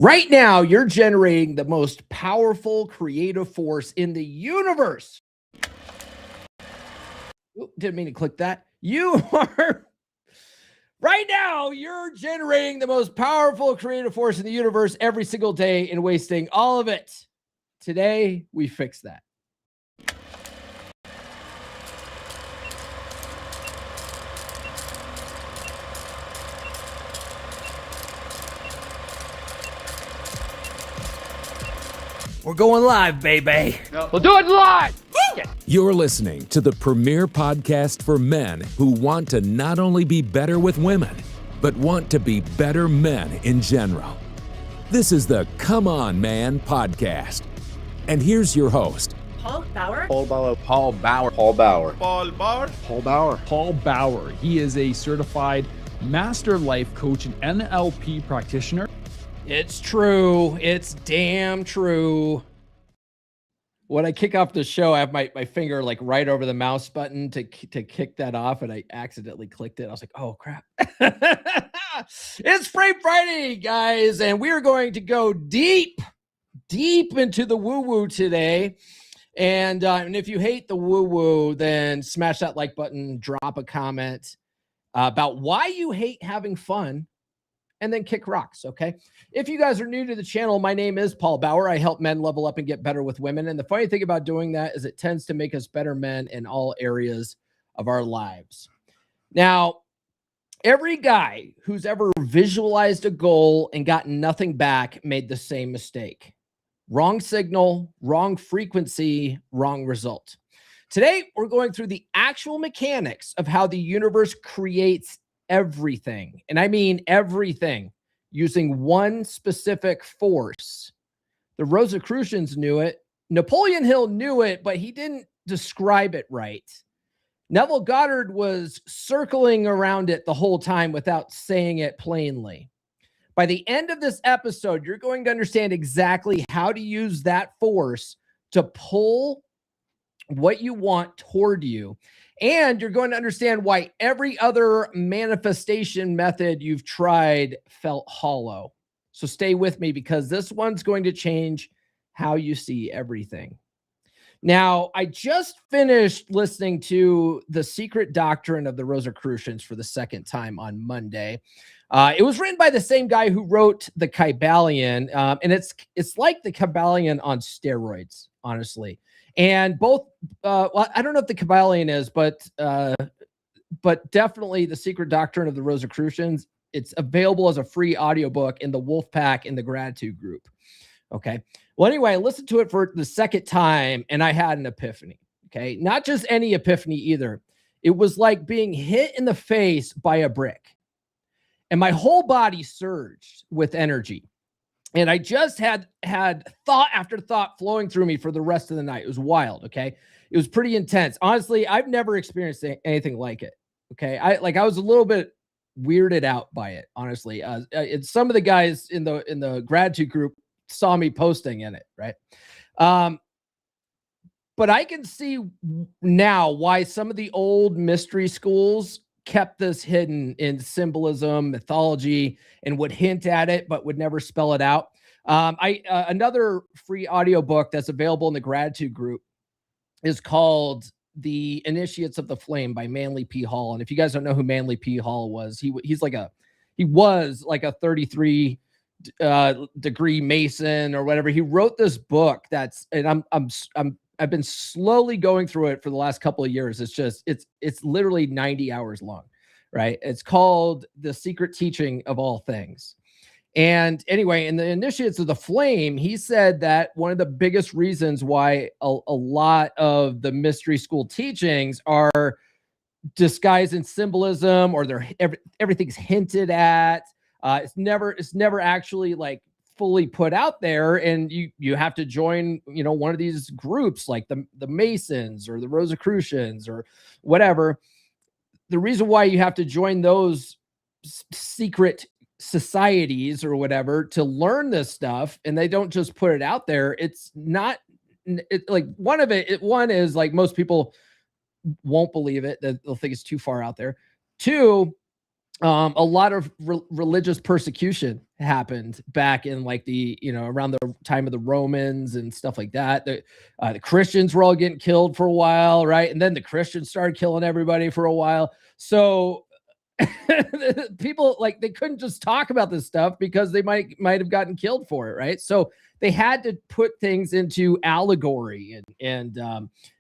Right now, you're generating the most powerful creative force in the universe. Ooh, didn't mean to click that. Right now, you're generating the most powerful creative force in the universe every single day and wasting all of it. Today, we fix that. We're going live, baby. We'll do it live. You're listening to the premier podcast for men who want to not only be better with women, but want to be better men in general. This is the Come On Man podcast. And here's your host, Paul Bauer. Paul Bauer. Paul Bauer. Paul Bauer. Paul Bauer. Paul Bauer. Paul Bauer. He is a certified master life coach and NLP practitioner. It's true. It's damn true. When I kick off the show, I have my finger like right over the mouse button to kick that off, and I accidentally clicked it. I was like, oh, crap. It's Frame Friday, guys, and we are going to go deep into the woo-woo today. And if you hate the woo-woo, then smash that like button, drop a comment about why you hate having fun, and then kick rocks, okay? If you guys are new to the channel, my name is Paul Bauer. I help men level up and get better with women. And the funny thing about doing that is it tends to make us better men in all areas of our lives. Now, every guy who's ever visualized a goal and gotten nothing back made the same mistake. Wrong signal, wrong frequency, wrong result. Today, we're going through the actual mechanics of how the universe creates everything, and I mean everything, using one specific force. The Rosicrucians knew it. Napoleon Hill knew it, but he didn't describe it right. Neville Goddard was circling around it the whole time without saying it plainly. By the end of this episode, you're going to understand exactly how to use that force to pull what you want toward you. And you're going to understand why every other manifestation method you've tried felt hollow. So stay with me, because this one's going to change how you see everything. Now, I just finished listening to The Secret Doctrine of the Rosicrucians for the second time on Monday. It was written by the same guy who wrote the Kybalion, and it's like the Kybalion on steroids, honestly. And both, well, I don't know if the Kybalion is, but definitely The Secret Doctrine of the Rosicrucians. It's available as a free audiobook in the Wolf Pack in the Gratitude group. Okay. Well, anyway, I listened to it for the second time and I had an epiphany. Okay. Not just any epiphany either. It was like being hit in the face by a brick, and my whole body surged with energy. And I just had thought after thought flowing through me for the rest of the night. It was wild, okay? It was pretty intense. Honestly, I've never experienced anything like it, okay? I was a little bit weirded out by it, honestly. Some of the guys in the gratitude group saw me posting in it, right? But I can see now why some of the old mystery schools kept this hidden in symbolism, mythology, and would hint at it, but would never spell it out. Another free audiobook that's available in the gratitude group is called The Initiates of the Flame by Manly P. Hall. And if you guys don't know who Manly P. Hall was, he was like a 33 degree Mason or whatever. He wrote this book and I've been slowly going through it for the last couple of years. It's literally 90 hours long, right? It's called The Secret Teaching of All Things. And anyway, in the Initiates of the Flame, he said that one of the biggest reasons why a lot of the mystery school teachings are disguised in symbolism, or everything's hinted at. It's never actually like fully put out there, and you have to join, one of these groups like the Masons or the Rosicrucians or whatever. The reason why you have to join those secret societies or whatever to learn this stuff, and they don't just put it out there. It's not like one is like most people won't believe it, that they'll think it's too far out there. Two, a lot of religious persecution happened back in like the, around the time of the Romans and stuff like that. The Christians were all getting killed for a while, right? And then the Christians started killing everybody for a while. So people, like, they couldn't just talk about this stuff because they might have gotten killed for it, right? So they had to put things into allegory and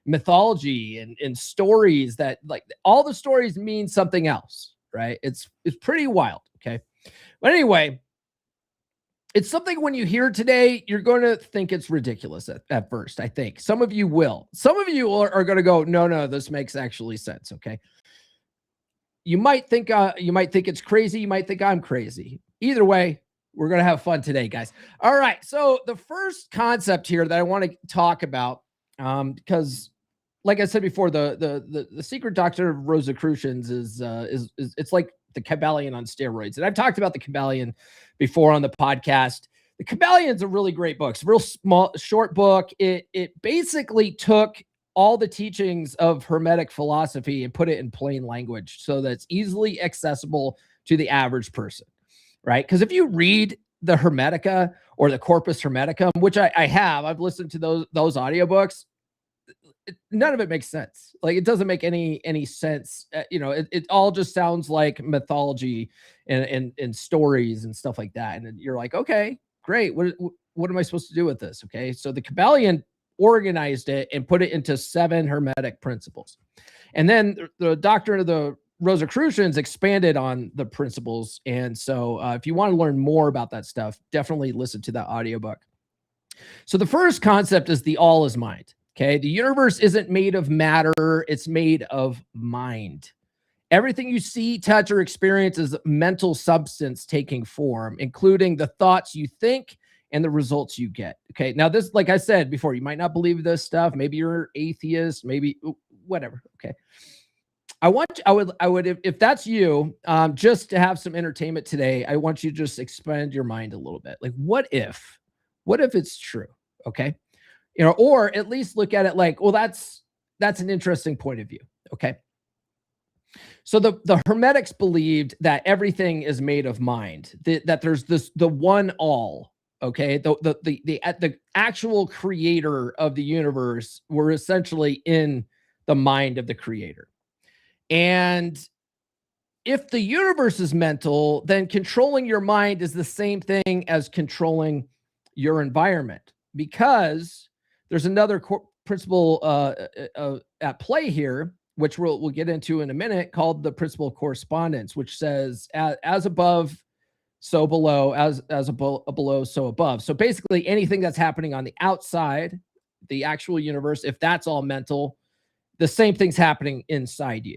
mythology and stories that, like, all the stories mean something else, right? It's pretty wild. Okay. But anyway, it's something when you hear today, you're going to think it's ridiculous at first. I think some of you will. Some of you are going to go, no, this makes actually sense. Okay. You might think it's crazy. You might think I'm crazy. Either way, we're going to have fun today, guys. All right. So the first concept here that I want to talk about, because like I said before, the secret doctrine of Rosicrucians is it's like the Kabbalion on steroids. And I've talked about the Kabbalion before on the podcast. The Kabbalion is a really great book. It's a real small, short book. It basically took all the teachings of Hermetic philosophy and put it in plain language so that it's easily accessible to the average person, right? Because if you read the Hermetica or the Corpus Hermeticum, which I've listened to those audiobooks, none of it makes sense. Like, it doesn't make any sense. It all just sounds like mythology and stories and stuff like that. And you're like, okay, great. What am I supposed to do with this? Okay. So the Kabbalion organized it and put it into 7 Hermetic principles. And then the doctrine of the Rosicrucians expanded on the principles. And so if you want to learn more about that stuff, definitely listen to that audiobook. So the first concept is the all is mind. Okay. The universe isn't made of matter. It's made of mind. Everything you see, touch, or experience is mental substance taking form, including the thoughts you think and the results you get. Okay. Now this, like I said before, you might not believe this stuff. Maybe you're atheist, maybe whatever. Okay. I would, if that's you, just to have some entertainment today, I want you to just expand your mind a little bit. Like, what if it's true? Okay. Or at least look at it like, well, that's an interesting point of view. Okay. So the Hermetics believed that everything is made of mind, that there's the one all. Okay. The actual creator of the universe were essentially in the mind of the creator. And if the universe is mental, then controlling your mind is the same thing as controlling your environment, because there's another principle at play here, which we'll get into in a minute, called the principle of correspondence, which says as above, so below, as below, so above. So basically anything that's happening on the outside, the actual universe, if that's all mental, the same thing's happening inside you.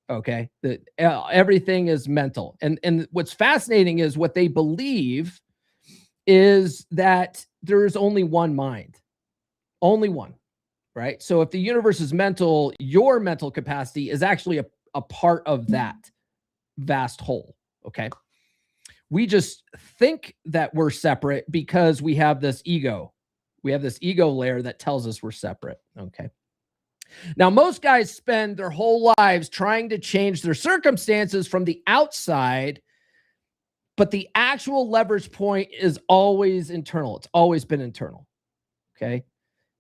Okay. Everything is mental. And what's fascinating is what they believe is that there's only one mind, only one, right? So if the universe is mental, your mental capacity is actually a part of that vast whole. Okay. We just think that we're separate because we have this ego. We have this ego layer that tells us we're separate. Okay. Now, most guys spend their whole lives trying to change their circumstances from the outside, but the actual leverage point is always internal. It's always been internal. Okay.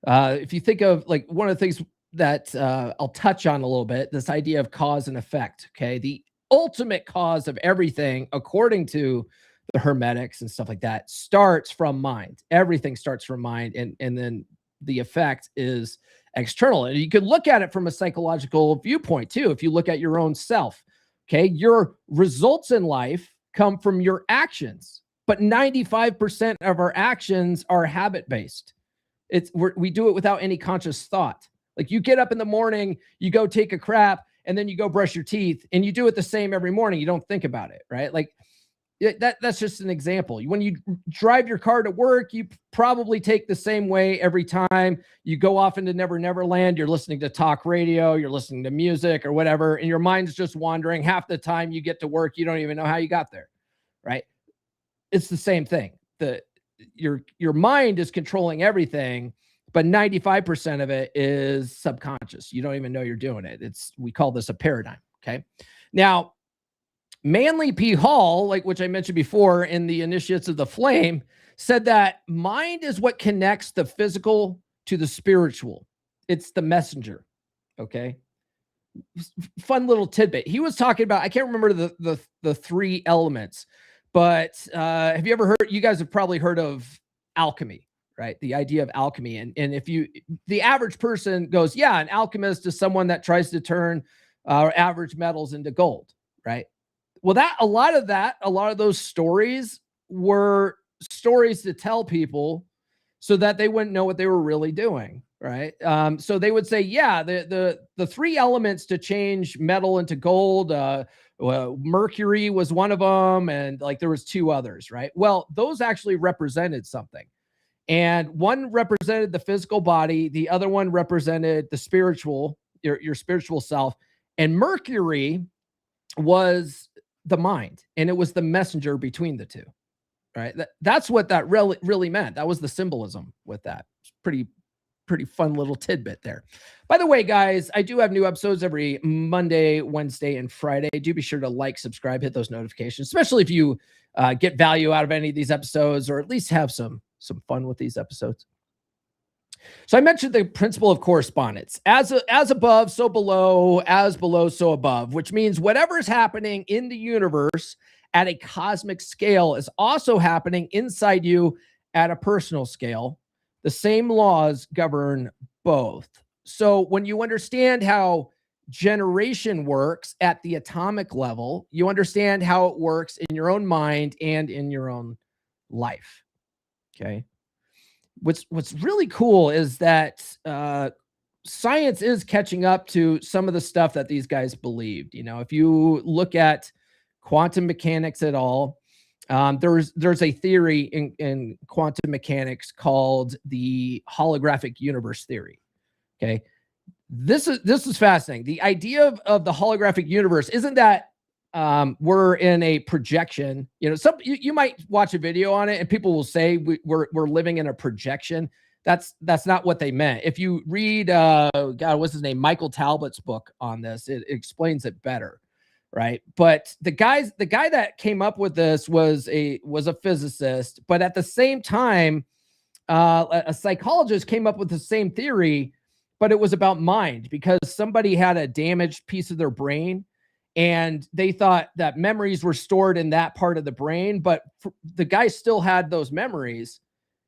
If you think of, like, one of the things that I'll touch on a little bit, this idea of cause and effect. Okay. The ultimate cause of everything, according to the Hermetics and stuff like that, starts from mind. Everything starts from mind. And then the effect is external. And you could look at it from a psychological viewpoint too. If you look at your own self, okay, your results in life come from your actions, but 95% of our actions are habit-based. We do it without any conscious thought. Like, you get up in the morning, you go take a crap, and then you go brush your teeth, and you do it the same every morning. You don't think about it, right? Like, that's just an example. When you drive your car to work, you probably take the same way every time. You go off into Never Never Land, you're listening to talk radio, you're listening to music or whatever, and your mind's just wandering. Half the time you get to work, you don't even know how you got there, right? It's the same thing. Your mind is controlling everything, but 95% of it is subconscious. You don't even know you're doing it. We call this a paradigm. Okay. Now, Manly P. Hall, like which I mentioned before in the Initiates of the Flame, said that mind is what connects the physical to the spiritual. It's the messenger. Okay. Fun little tidbit. He was talking about, I can't remember the three elements, but have you ever heard, you guys have probably heard of alchemy, right? The idea of alchemy. And if you, the average person goes, yeah, an alchemist is someone that tries to turn average metals into gold, right? Well, a lot of those stories were stories to tell people so that they wouldn't know what they were really doing, right? So they would say, yeah, the three elements to change metal into gold, mercury was one of them, and like there was two others, right? Well, those actually represented something. And one represented the physical body, the other one represented the spiritual, your spiritual self, and mercury was the mind, and it was the messenger between the two, right? That's what that really meant. That was the symbolism with that. It's pretty fun little tidbit there. By the way, guys, I do have new episodes every Monday, Wednesday, and Friday. Do be sure to like, subscribe, hit those notifications, especially if you get value out of any of these episodes, or at least have some fun with these episodes. So I mentioned the principle of correspondence. As above, so below, as below, so above, which means whatever is happening in the universe at a cosmic scale is also happening inside you at a personal scale. The same laws govern both. So when you understand how generation works at the atomic level, you understand how it works in your own mind and in your own life. Okay. What's really cool is that science is catching up to some of the stuff that these guys believed. You know, if you look at quantum mechanics at all, there's a theory in quantum mechanics called the holographic universe theory. Okay, this is fascinating. The idea of the holographic universe isn't that we're in a projection. You know, you might watch a video on it and people will say we're living in a projection. That's not what they meant. If you read God, what's his name, Michael Talbot's book on this, it explains it better, right? But the guy that came up with this was a physicist, but at the same time, a psychologist came up with the same theory, but it was about mind, because somebody had a damaged piece of their brain. And they thought that memories were stored in that part of the brain, but the guy still had those memories,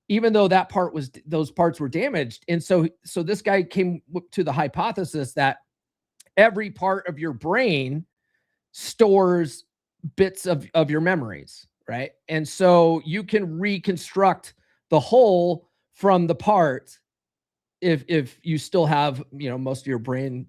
even though those parts were damaged. And so this guy came to the hypothesis that every part of your brain stores bits of your memories, right? And so you can reconstruct the whole from the part if you still have, you know, most of your brain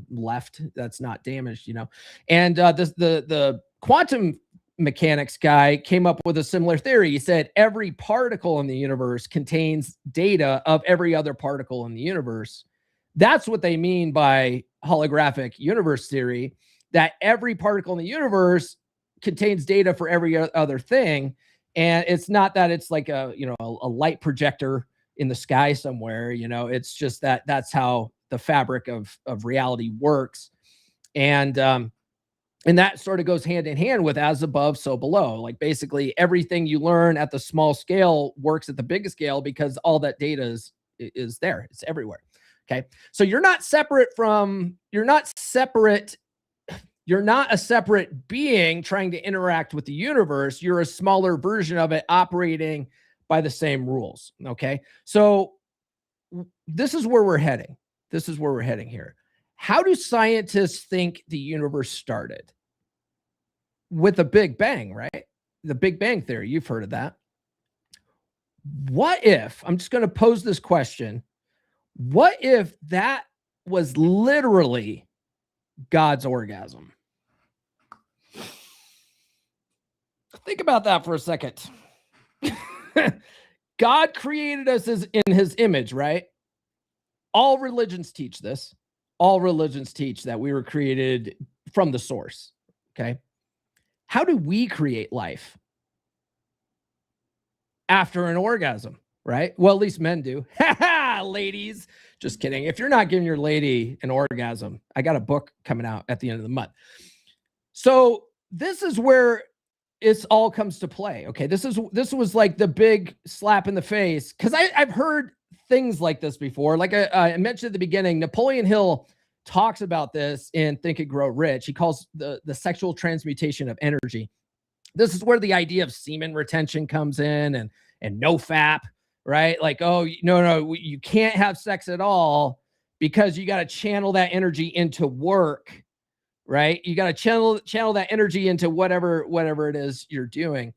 left that's not damaged, you know. And the quantum mechanics guy came up with a similar theory. He said every particle in the universe contains data of every other particle in the universe. That's what they mean by holographic universe theory, that every particle in the universe contains data for every other thing. And it's not that it's like a light projector in the sky somewhere, you know. It's just that's how the fabric of reality works. And that sort of goes hand in hand with as above, so below. Like basically everything you learn at the small scale works at the big scale, because all that data is there. It's everywhere. Okay. So you're not a separate being trying to interact with the universe. You're a smaller version of it operating by the same rules. Okay. So this is where we're heading. Here. How do scientists think the universe started? With the Big Bang, right? The Big Bang theory. You've heard of that. What if, I'm just going to pose this question. What if that was literally God's orgasm? Think about that for a second. God created us in his image, right? All religions teach this. All religions teach that we were created from the source. Okay. How do we create life? After an orgasm, right? Well, at least men do. Ladies, just kidding. If you're not giving your lady an orgasm, I got a book coming out at the end of the month. So this is where it's all comes to play. Okay. This was like the big slap in the face. Cause I've heard things like this before. Like I mentioned at the beginning, Napoleon Hill talks about this in Think and Grow Rich. He calls the sexual transmutation of energy. This is where the idea of semen retention comes in and no FAP, right? Like, oh, no, you can't have sex at all because you got to channel that energy into work, right? You got to channel that energy into whatever it is you're doing.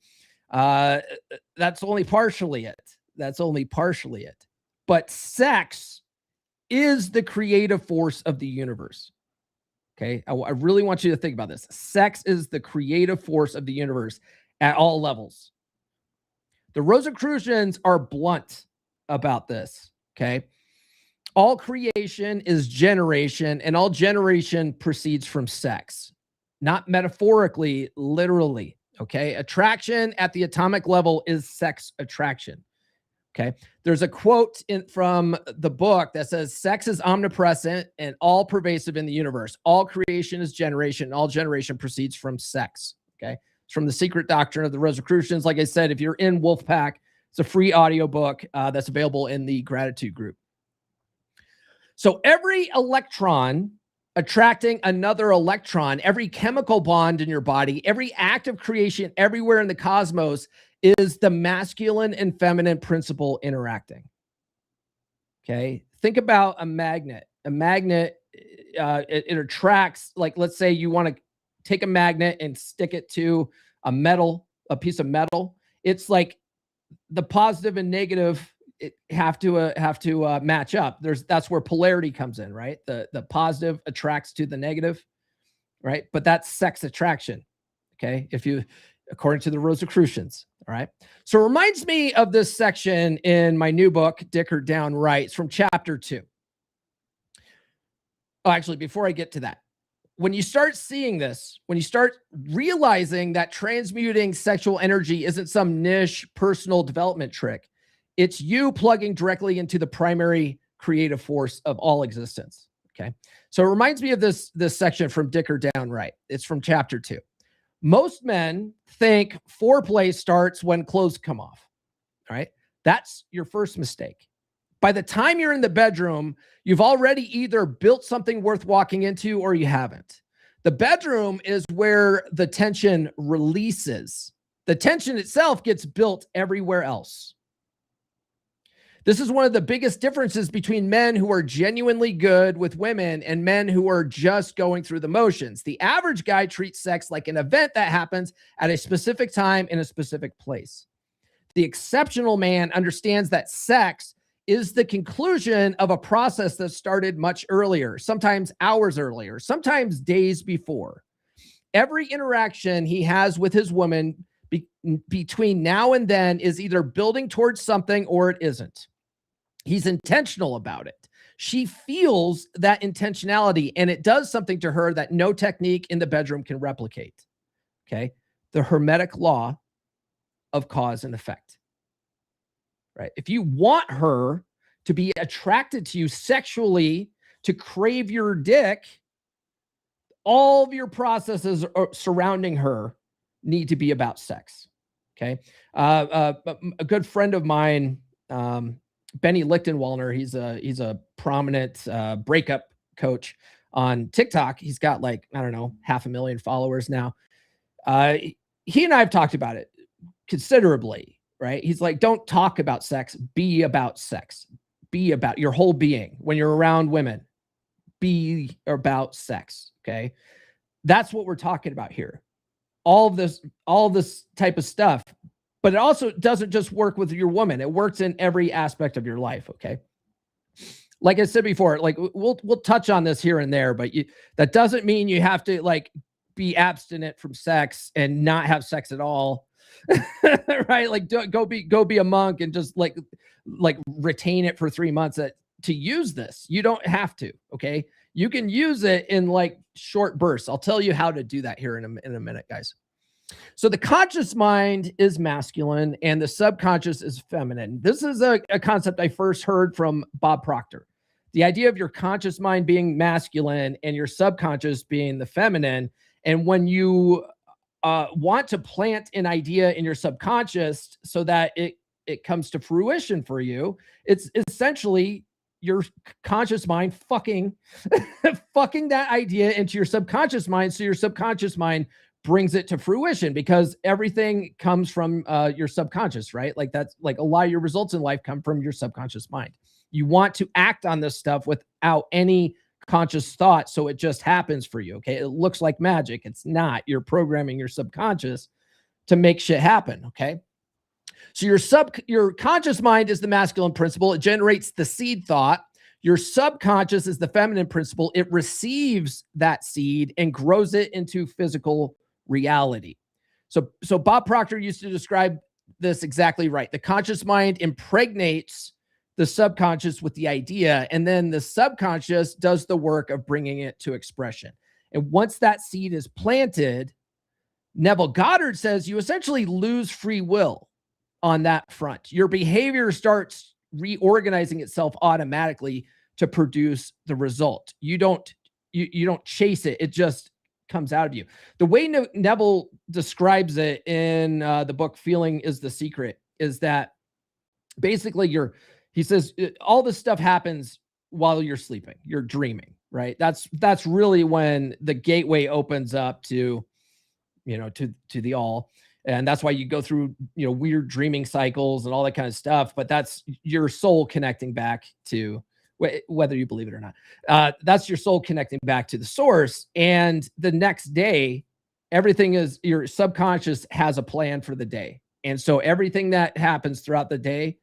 That's only partially it. But sex is the creative force of the universe. Okay. I really want you to think about this. Sex is the creative force of the universe at all levels. The Rosicrucians are blunt about this. Okay. All creation is generation, and all generation proceeds from sex, not metaphorically, literally. Okay. Attraction at the atomic level is sex attraction. Okay. There's a quote from the book that says, sex is omnipresent and all pervasive in the universe. All creation is generation. All generation proceeds from sex. Okay. It's from The Secret Doctrine of the Rosicrucians. Like I said, if you're in Wolfpack, it's a free audiobook that's available in the gratitude group. So every electron attracting another electron, every chemical bond in your body, every act of creation everywhere in the cosmos is the masculine and feminine principle interacting. Okay. Think about a magnet. A magnet, it attracts, like, let's say you want to take a magnet and stick it to a piece of metal. It's like the positive and negative have to match up. That's where polarity comes in, right? The positive attracts to the negative, right? But that's sex attraction. Okay. According to the Rosicrucians. All right. So it reminds me of this section in my new book, Dicker Down Right. It's from chapter 2. Oh, actually, before I get to that, when you start seeing this, when you start realizing that transmuting sexual energy isn't some niche personal development trick, it's you plugging directly into the primary creative force of all existence. Okay. So it reminds me of this section from Dicker Down Right. It's from chapter 2. Most men think foreplay starts when clothes come off. All right. That's your first mistake. By the time you're in the bedroom, you've already either built something worth walking into or you haven't. The bedroom is where the tension releases. The tension itself gets built everywhere else. This is one of the biggest differences between men who are genuinely good with women and men who are just going through the motions. The average guy treats sex like an event that happens at a specific time in a specific place. The exceptional man understands that sex is the conclusion of a process that started much earlier, sometimes hours earlier, sometimes days before. Every interaction he has with his woman between now and then is either building towards something or it isn't. He's intentional about it. She feels that intentionality, and it does something to her that no technique in the bedroom can replicate. Okay. The Hermetic law of cause and effect. Right. If you want her to be attracted to you sexually, to crave your dick, all of your processes surrounding her need to be about sex. Okay. A good friend of mine, Benny Lichtenwallner, he's a prominent breakup coach on TikTok. He's got 500,000 followers now. He and I have talked about it considerably, right? He's like, don't talk about sex, be about sex. Be about your whole being. When you're around women, be about sex, okay? That's what we're talking about here. All of this type of stuff. But it also doesn't just work with your woman. It works in every aspect of your life, okay? Like I said before, we'll touch on this here and there, but that doesn't mean you have to be abstinent from sex and not have sex at all, right? Go be a monk and just retain it for 3 months to use this. You don't have to, okay? You can use it in short bursts. I'll tell you how to do that here in a minute, guys. So the conscious mind is masculine and the subconscious is feminine. This is a concept I first heard from Bob Proctor. The idea of your conscious mind being masculine and your subconscious being the feminine. And when you want to plant an idea in your subconscious so that it comes to fruition for you, it's essentially your conscious mind fucking that idea into your subconscious mind, so your subconscious mind brings it to fruition, because everything comes from your subconscious, right? Like that's like a lot of your results in life come from your subconscious mind. You want to act on this stuff without any conscious thought, so it just happens for you. Okay, it looks like magic. It's not. You're programming your subconscious to make shit happen. Okay, so your conscious mind is the masculine principle. It generates the seed thought. Your subconscious is the feminine principle. It receives that seed and grows it into physical reality. So Bob Proctor used to describe this exactly right. The conscious mind impregnates the subconscious with the idea, and then the subconscious does the work of bringing it to expression. And once that seed is planted, Neville Goddard says you essentially lose free will on that front. Your behavior starts reorganizing itself automatically to produce the result. You don't chase it. It just comes out of you. The way Neville describes it in the book Feeling is the Secret is that basically he says all this stuff happens while you're sleeping. You're dreaming, right? That's really when the gateway opens up to, to the all. And that's why you go through, weird dreaming cycles and all that kind of stuff. But that's your soul connecting back to, whether you believe it or not, that's your soul connecting back to the source. And the next day, everything is, your subconscious has a plan for the day. And so everything that happens throughout the day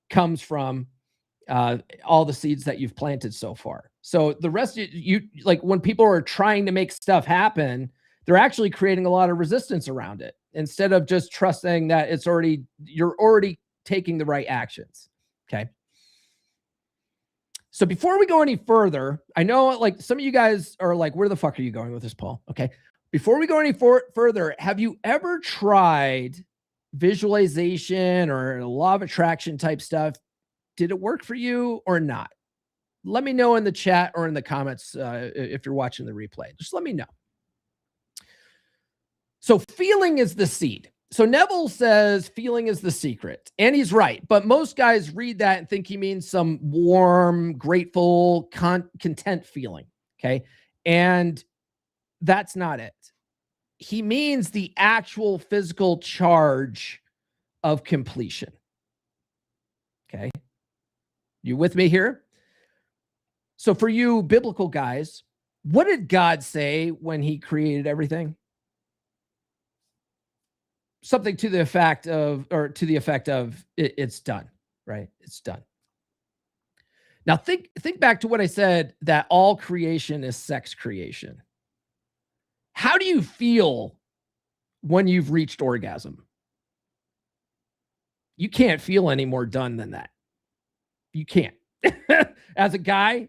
comes from all the seeds that you've planted so far. So the rest of you, like when people are trying to make stuff happen, they're actually creating a lot of resistance around it instead of just trusting that you're already taking the right actions. Okay. So before we go any further, I know like some of you guys are like, where the fuck are you going with this, Paul? Okay. Before we go any further, have you ever tried visualization or law of attraction type stuff? Did it work for you or not? Let me know in the chat or in the comments if you're watching the replay. Just let me know. So feeling is the seed. So Neville says feeling is the secret, and he's right. But most guys read that and think he means some warm, grateful, content feeling. Okay. And that's not it. He means the actual physical charge of completion. Okay. You with me here? So for you biblical guys, what did God say when he created everything? Something to the effect of, it's done, right? It's done. Now think back to what I said, that all creation is sex creation. How do you feel when you've reached orgasm? You can't feel any more done than that. You can't. As a guy,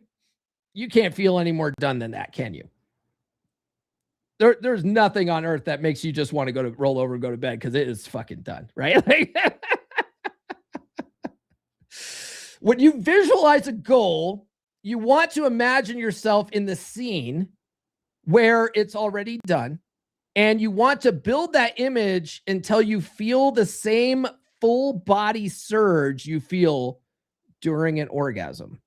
you can't feel any more done than that, can you? There's nothing on earth that makes you just want to roll over and go to bed because it is fucking done, right? When you visualize a goal, you want to imagine yourself in the scene where it's already done, and you want to build that image until you feel the same full body surge you feel during an orgasm.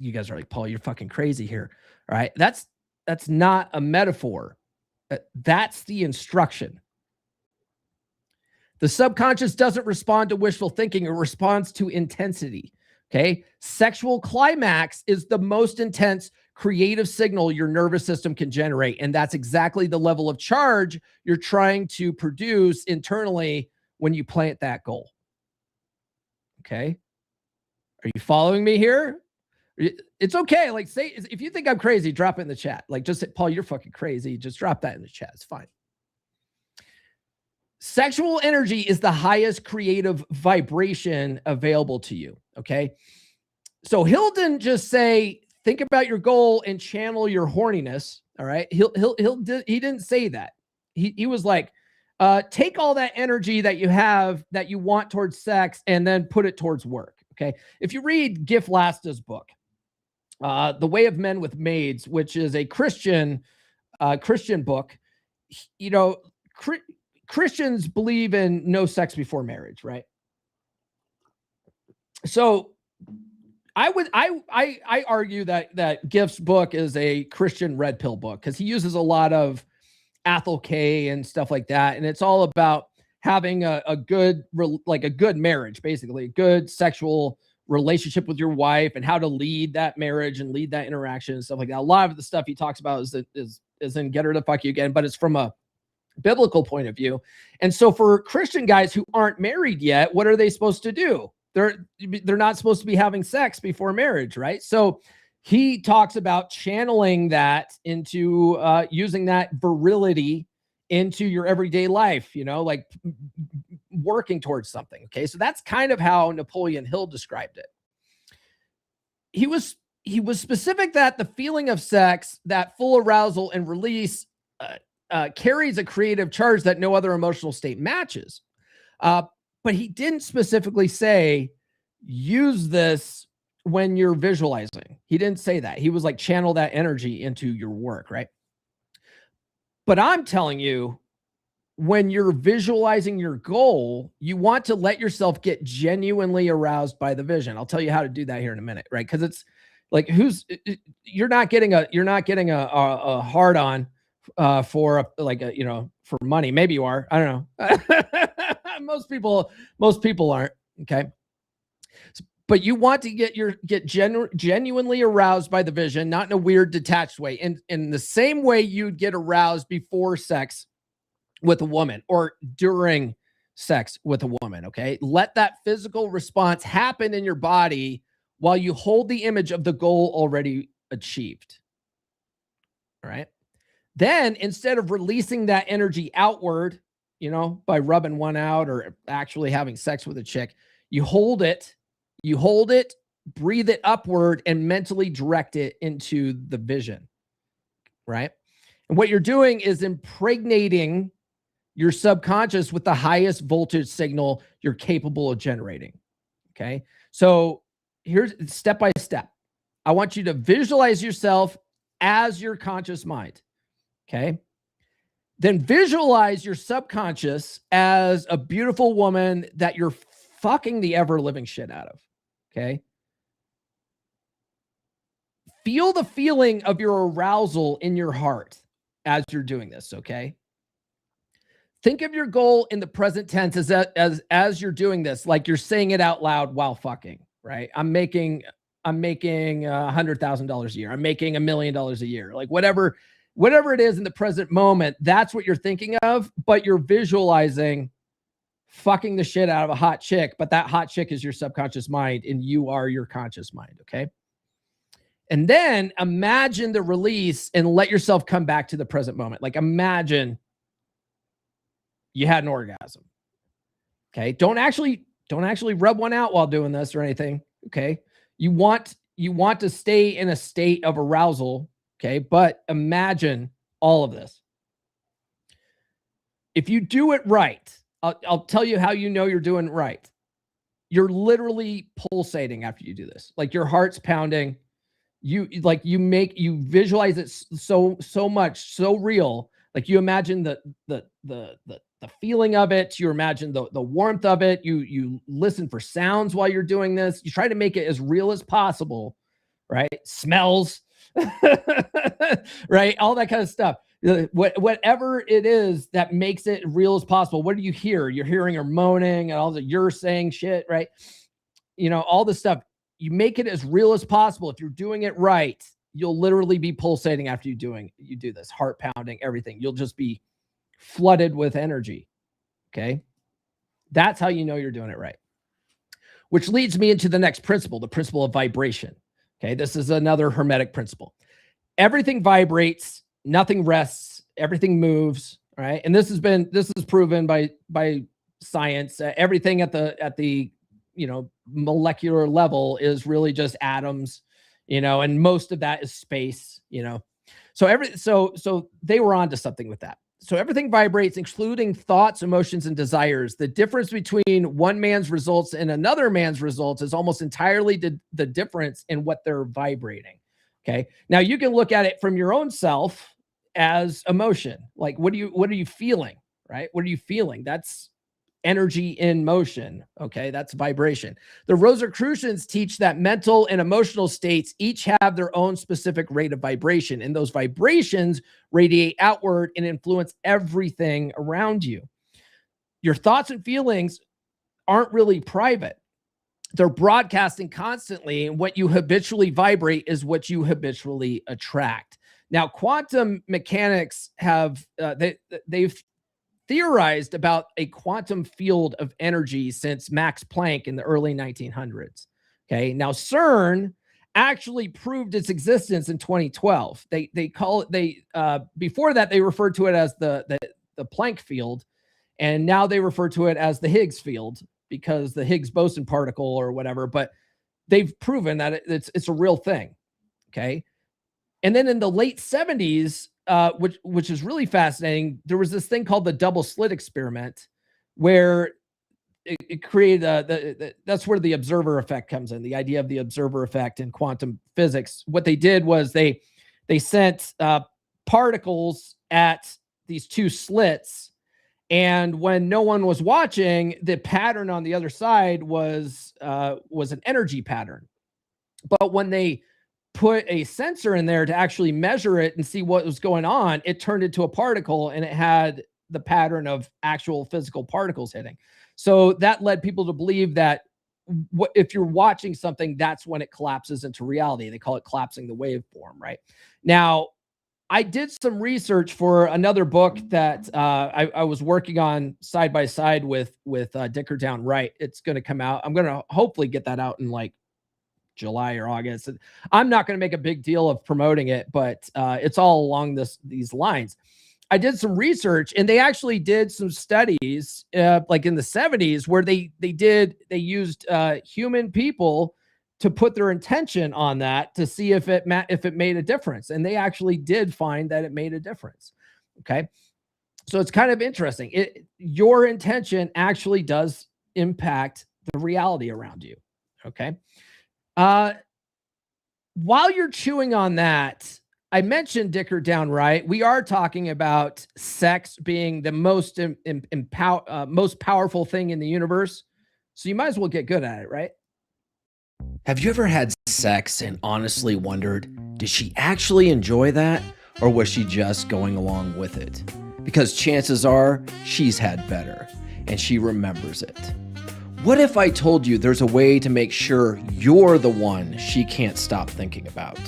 You guys are like, Paul, you're fucking crazy here. All right. That's not a metaphor. That's the instruction. The subconscious doesn't respond to wishful thinking. It responds to intensity. Okay. Sexual climax is the most intense creative signal your nervous system can generate. And that's exactly the level of charge you're trying to produce internally when you plant that goal. Okay. Are you following me here? It's okay. Like, say, if you think I'm crazy, drop it in the chat. Like, just say, Paul, you're fucking crazy. Just drop that in the chat. It's fine. Sexual energy is the highest creative vibration available to you. Okay. So Hill didn't just say, think about your goal and channel your horniness. All right. He didn't say that. He was like, take all that energy that you have, that you want towards sex, and then put it towards work. Okay. If you read Giff Lasta's book, The Way of Men with Maids, which is a Christian book, you know, Christians believe in no sex before marriage, right? So I argue that Gift's book is a Christian red pill book because he uses a lot of Athol K and stuff like that, and it's all about having a good marriage, basically a good sexual relationship with your wife and how to lead that marriage and lead that interaction and stuff like that. A lot of the stuff he talks about is in Get Her to Fuck You Again, but it's from a biblical point of view. And so for Christian guys who aren't married yet, what are they supposed to do? They're not supposed to be having sex before marriage, right? So he talks about channeling that into using that virility into your everyday life, like working towards something. Okay. So that's kind of how Napoleon Hill described it. He was specific that the feeling of sex, that full arousal and release carries a creative charge that no other emotional state matches. But he didn't specifically say, use this when you're visualizing. He didn't say that. He was like, channel that energy into your work, right? But I'm telling you, when you're visualizing your goal, you want to let yourself get genuinely aroused by the vision. I'll tell you how to do that here in a minute, right? Because it's like, you're not getting a hard on for for money. Maybe you are. I don't know. most people aren't. Okay. But you want to get genuinely aroused by the vision, not in a weird detached way. In the same way you'd get aroused before sex with a woman or during sex with a woman. Okay. Let that physical response happen in your body while you hold the image of the goal already achieved. All right. Then instead of releasing that energy outward, by rubbing one out or actually having sex with a chick, you hold it, breathe it upward, and mentally direct it into the vision, right? And what you're doing is impregnating your subconscious with the highest voltage signal you're capable of generating, okay? So here's step by step. I want you to visualize yourself as your conscious mind, okay? Then visualize your subconscious as a beautiful woman that you're fucking the ever living shit out of. Okay. Feel the feeling of your arousal in your heart as you're doing this. Okay. Think of your goal in the present tense as you're doing this, like you're saying it out loud while fucking, right? I'm making $100,000 a year. I'm making $1 million a year. Like whatever it is in the present moment, that's what you're thinking of, but you're visualizing fucking the shit out of a hot chick, but that hot chick is your subconscious mind and you are your conscious mind, okay? And then imagine the release and let yourself come back to the present moment. Like imagine you had an orgasm, okay? Don't actually rub one out while doing this or anything, okay? You want to stay in a state of arousal, okay? But imagine all of this. If you do it right, I'll tell you how you know you're doing it right. You're literally pulsating after you do this. Like your heart's pounding. You visualize it so much, so real. Like you imagine the feeling of it. You imagine the warmth of it. You listen for sounds while you're doing this. You try to make it as real as possible, right? Smells, right? All that kind of stuff. Whatever it is that makes it real as possible. What do you hear? You're hearing her moaning and all the you're saying shit, right? All this stuff. You make it as real as possible. If you're doing it right, you'll literally be pulsating after you do this, heart pounding, everything. You'll just be flooded with energy. Okay. That's how you know you're doing it right. Which leads me into the next principle, the principle of vibration. Okay. This is another Hermetic principle. Everything vibrates. Nothing rests, everything moves, right? And this is proven by science. Everything at the molecular level is really just atoms, and most of that is space, So they were onto something with that. So everything vibrates, including thoughts, emotions, and desires. The difference between one man's results and another man's results is almost entirely the difference in what they're vibrating. Okay. Now you can look at it from your own self as emotion. Like, what are you feeling, right? What are you feeling? That's energy in motion. Okay, that's vibration. The Rosicrucians teach that mental and emotional states each have their own specific rate of vibration, and those vibrations radiate outward and influence everything around you. Your thoughts and feelings aren't really private. They're broadcasting constantly, and what you habitually vibrate is what you habitually attract. Now, quantum mechanics have they've theorized about a quantum field of energy since Max Planck in the early 1900s. Okay, now CERN actually proved its existence in 2012. They call it before that they referred to it as the Planck field, and now they refer to it as the Higgs field because the Higgs boson particle or whatever. But they've proven that it's a real thing. Okay, and then in the late 70s. Which is really fascinating. There was this thing called the double slit experiment, where it created that's where the observer effect comes in. The idea of the observer effect in quantum physics. What they did was they sent particles at these two slits, and when no one was watching, the pattern on the other side was an energy pattern. But when they put a sensor in there to actually measure it and see what was going on, it turned into a particle, and it had the pattern of actual physical particles hitting. So that led people to believe that if you're watching something, that's when it collapses into reality. They call it collapsing the waveform, right? Now, I did some research for another book that I was working on side by side with Dicker Downright. It's going to come out. I'm going to hopefully get that out in like July or August. I'm not going to make a big deal of promoting it, but it's all along these lines. I did some research, and they actually did some studies like in the 70s where they used human people to put their intention on that to see if it made a difference. And they actually did find that it made a difference. Okay. So it's kind of interesting. Your intention actually does impact the reality around you. Okay. While you're chewing on that, I mentioned Dicker Downright. We are talking about sex being the most most powerful thing in the universe. So you might as well get good at it, right? Have you ever had sex and honestly wondered, did she actually enjoy that, or was she just going along with it? Because chances are she's had better, and she remembers it. What if I told you there's a way to make sure you're the one she can't stop thinking about?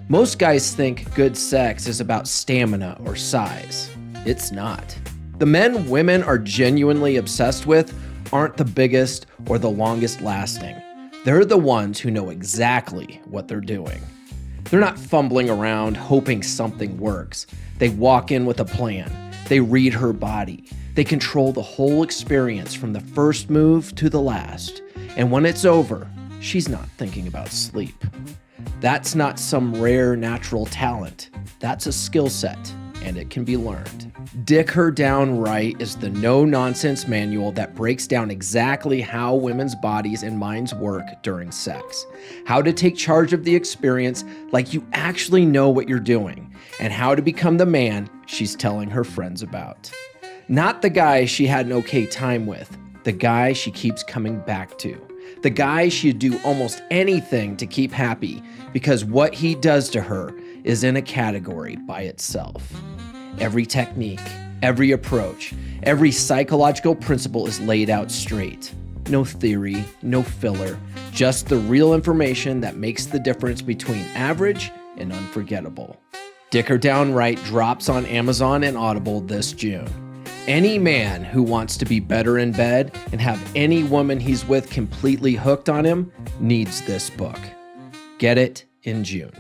Most guys think good sex is about stamina or size. It's not. The men women are genuinely obsessed with aren't the biggest or the longest lasting. They're the ones who know exactly what they're doing. They're not fumbling around hoping something works. They walk in with a plan. They read her body. They control the whole experience from the first move to the last. And when it's over, she's not thinking about sleep. That's not some rare natural talent. That's a skill set, and it can be learned. Dick Her Down Right is the no-nonsense manual that breaks down exactly how women's bodies and minds work during sex, how to take charge of the experience like you actually know what you're doing, and how to become the man she's telling her friends about. Not the guy she had an okay time with, the guy she keeps coming back to. The guy she'd do almost anything to keep happy because what he does to her is in a category by itself. Every technique, every approach, every psychological principle is laid out straight. No theory, no filler, just the real information that makes the difference between average and unforgettable. Dick Her Down Right drops on Amazon and Audible this June. Any man who wants to be better in bed and have any woman he's with completely hooked on him needs this book. Get it in June.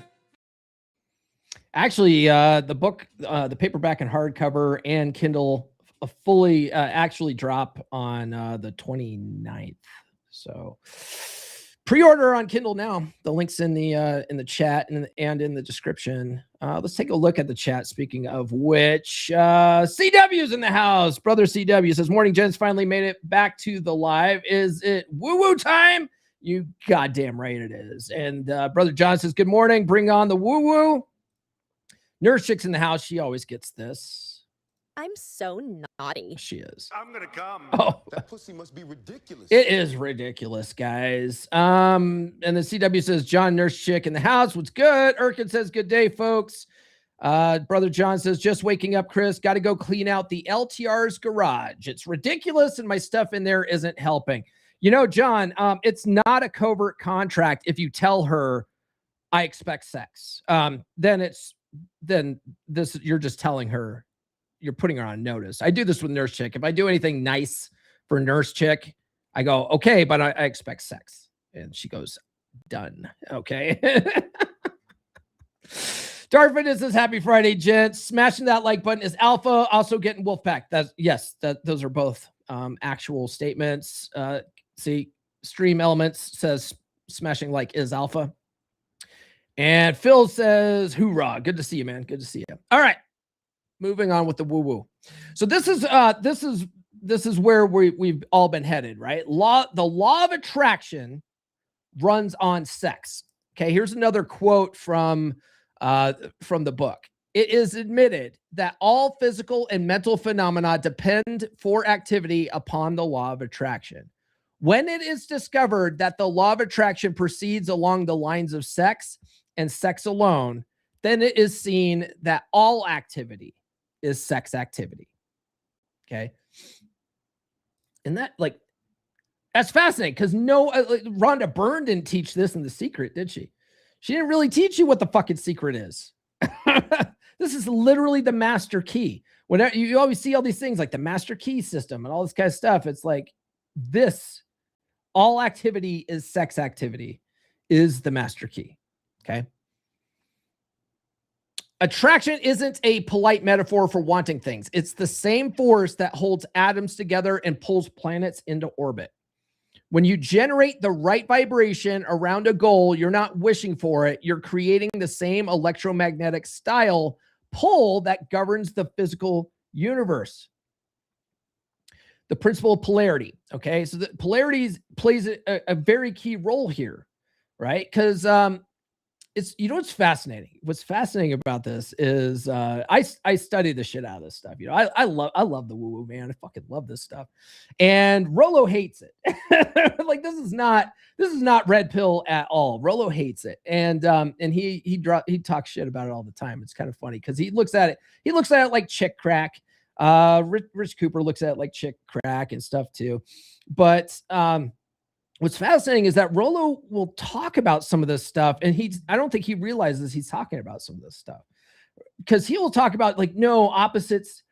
Actually, the book, the paperback and hardcover and Kindle fully actually drop on the 29th. So pre-order on Kindle now. The link's in the chat and in the description. Let's take a look at the chat. Speaking of which, CW's in the house. Brother CW says, "Morning, gents. Finally made it back to the live. Is it woo-woo time?" You goddamn right it is. And Brother John says, "Good morning. Bring on the woo-woo." Nurse Chick's in the house. She always gets this. I'm so naughty. She is. I'm gonna come. Oh, That pussy must be ridiculous. it is ridiculous, guys. And the CW says, John, Nurse Chick in the house. What's good? Erkin says, good day, folks. Brother John says, just waking up, Chris. Got to go clean out the LTR's garage. It's ridiculous, and my stuff in there isn't helping. You know, John, it's not a covert contract if you tell her, I expect sex. Then you're just telling her, you're putting her on notice. I do this with Nurse Chick. If I do anything nice for Nurse Chick, I go, okay, but I expect sex. And she goes, done. Okay. Dark Fitness says, happy Friday, gents. Smashing that like button is alpha. Also getting Wolfpack. Those are both actual statements. See, Stream Elements says smashing like is alpha. And Phil says, hoorah. Good to see you, man. Good to see you. All right. Moving on with the woo-woo. So this is where we've all been headed, right? The law of attraction runs on sex. Okay, here's another quote from the book. It is admitted that all physical and mental phenomena depend for activity upon the law of attraction. When it is discovered that the law of attraction proceeds along the lines of sex and sex alone, then it is seen that all activity is sex activity. Okay. And that's fascinating because Rhonda Byrne didn't teach this in The Secret, did she? She didn't really teach you what the fucking secret is. This is literally the master key. Whenever you always see all these things like the master key system and all this kind of stuff, it's like all activity is sex activity is the master key. Okay. Attraction isn't a polite metaphor for wanting things. It's the same force that holds atoms together and pulls planets into orbit. When you generate the right vibration around a goal, you're not wishing for it. You're creating the same electromagnetic style pull that governs the physical universe. The principle of polarity. Okay. So the polarity plays a very key role here, right? Because what's fascinating. What's fascinating about this is I study the shit out of this stuff. You know, I love the woo-woo, man. I fucking love this stuff. And Rollo hates it. Like this is not red pill at all. Rollo hates it. And he talks shit about it all the time. It's kind of funny because he looks at it like chick crack. Rich Cooper looks at it like chick crack and stuff too. But what's fascinating is that Rollo will talk about some of this stuff, and I don't think he realizes he's talking about some of this stuff because he will talk about like, no, opposites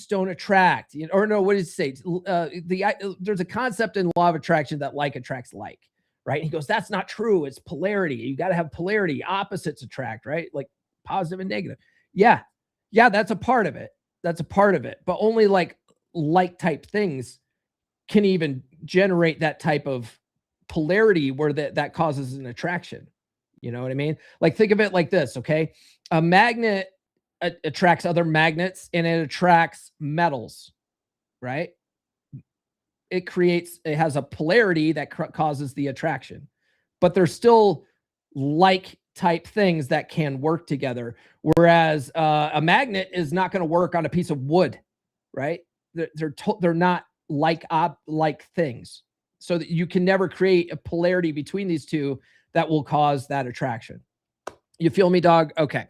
don't attract, you know, or no, what does he say? There's a concept in law of attraction that like attracts like, right? He goes, that's not true. It's polarity. You got to have polarity. Opposites attract, right? Like positive and negative. Yeah, that's a part of it. But only like type things can even generate that type of polarity where that causes an attraction. You know what I mean? Like think of it like this, okay? A magnet attracts other magnets and it attracts metals, right? It has a polarity that causes the attraction, but there's still like type things that can work together. Whereas a magnet is not going to work on a piece of wood, right? They're not like things, so that you can never create a polarity between these two that will cause that attraction. You feel me, dog? Okay.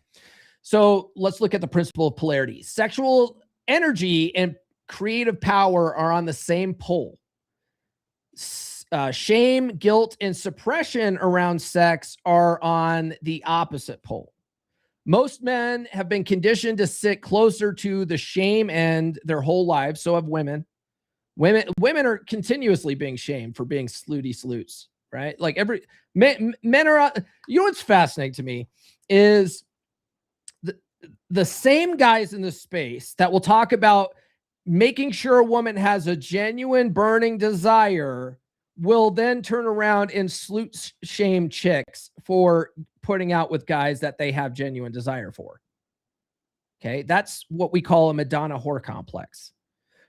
So let's look at the principle of polarity. Sexual energy and creative power are on the same pole. Shame, guilt, and suppression around sex are on the opposite pole. Most men have been conditioned to sit closer to the shame end their whole lives. So have women. Women are continuously being shamed for being slooty sleuts, right? Like men are, you know, what's fascinating to me is the same guys in the space that will talk about making sure a woman has a genuine burning desire will then turn around and shame chicks for putting out with guys that they have genuine desire for. Okay. That's what we call a Madonna whore complex,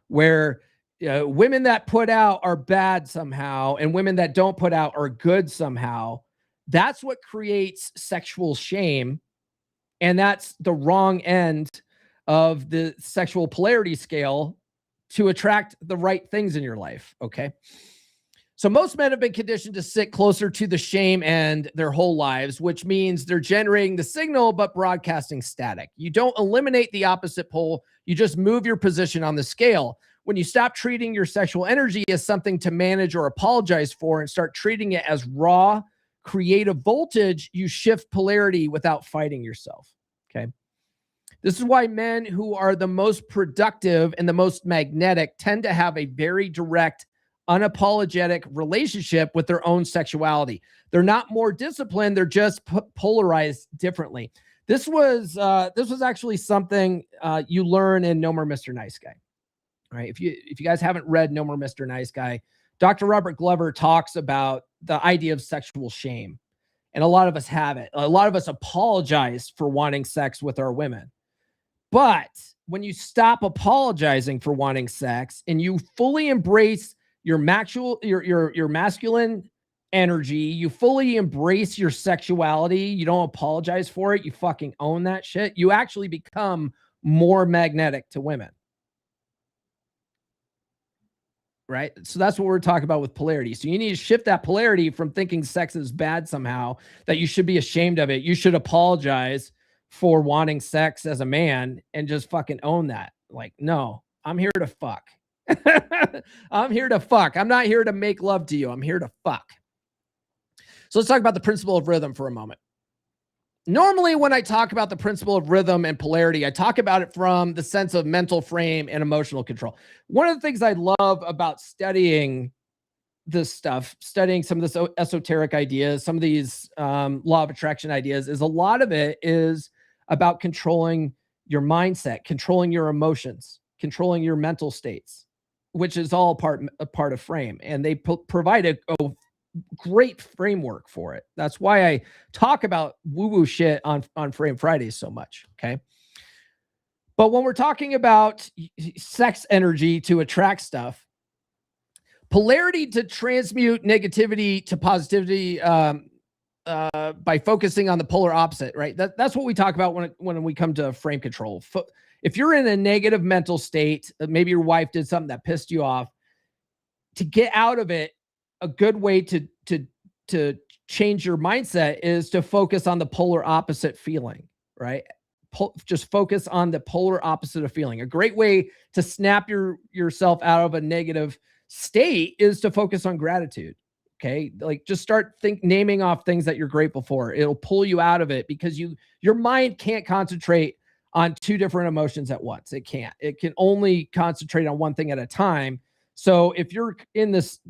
where women that put out are bad somehow, and women that don't put out are good somehow. That's what creates sexual shame And that's the wrong end of the sexual polarity scale to attract the right things in your life. Okay. So most men have been conditioned to sit closer to the shame end their whole lives, which means they're generating the signal, but broadcasting static. You don't eliminate the opposite pole. You just move your position on the scale. When you stop treating your sexual energy as something to manage or apologize for and start treating it as raw, creative voltage, you shift polarity without fighting yourself. Okay. This is why men who are the most productive and the most magnetic tend to have a very direct, unapologetic relationship with their own sexuality. They're not more disciplined. They're just polarized differently. This was actually something you learn in No More Mr. Nice Guy. All right. If you guys haven't read No More Mr. Nice Guy, Dr. Robert Glover talks about the idea of sexual shame. And a lot of us have it. A lot of us apologize for wanting sex with our women. But when you stop apologizing for wanting sex and you fully embrace your masculine energy, you fully embrace your sexuality, you don't apologize for it, you fucking own that shit, you actually become more magnetic to women. Right? So that's what we're talking about with polarity. So you need to shift that polarity from thinking sex is bad somehow, that you should be ashamed of it. You should apologize for wanting sex as a man and just fucking own that. Like, no, I'm here to fuck. I'm here to fuck. I'm not here to make love to you. I'm here to fuck. So let's talk about the principle of rhythm for a moment. Normally, when I talk about the principle of rhythm and polarity, I talk about it from the sense of mental frame and emotional control. One of the things I love about studying this stuff, studying some of this esoteric ideas, some of these law of attraction ideas, is a lot of it is about controlling your mindset, controlling your emotions, controlling your mental states, which is all a part of frame. And they provide a great framework for it. That's why I talk about woo-woo shit on Frame Fridays so much. Okay. But when we're talking about sex energy to attract stuff, polarity to transmute negativity to positivity by focusing on the polar opposite, right? That's what we talk about when we come to frame control. If you're in a negative mental state, maybe your wife did something that pissed you off, to get out of it, a good way to change your mindset is to focus on the polar opposite feeling, right? Just focus on the polar opposite of feeling. A great way to snap yourself out of a negative state is to focus on gratitude. Okay. Like just start naming off things that you're grateful for. It'll pull you out of it because your mind can't concentrate on two different emotions at once. It can't. It can only concentrate on one thing at a time. So if you're in this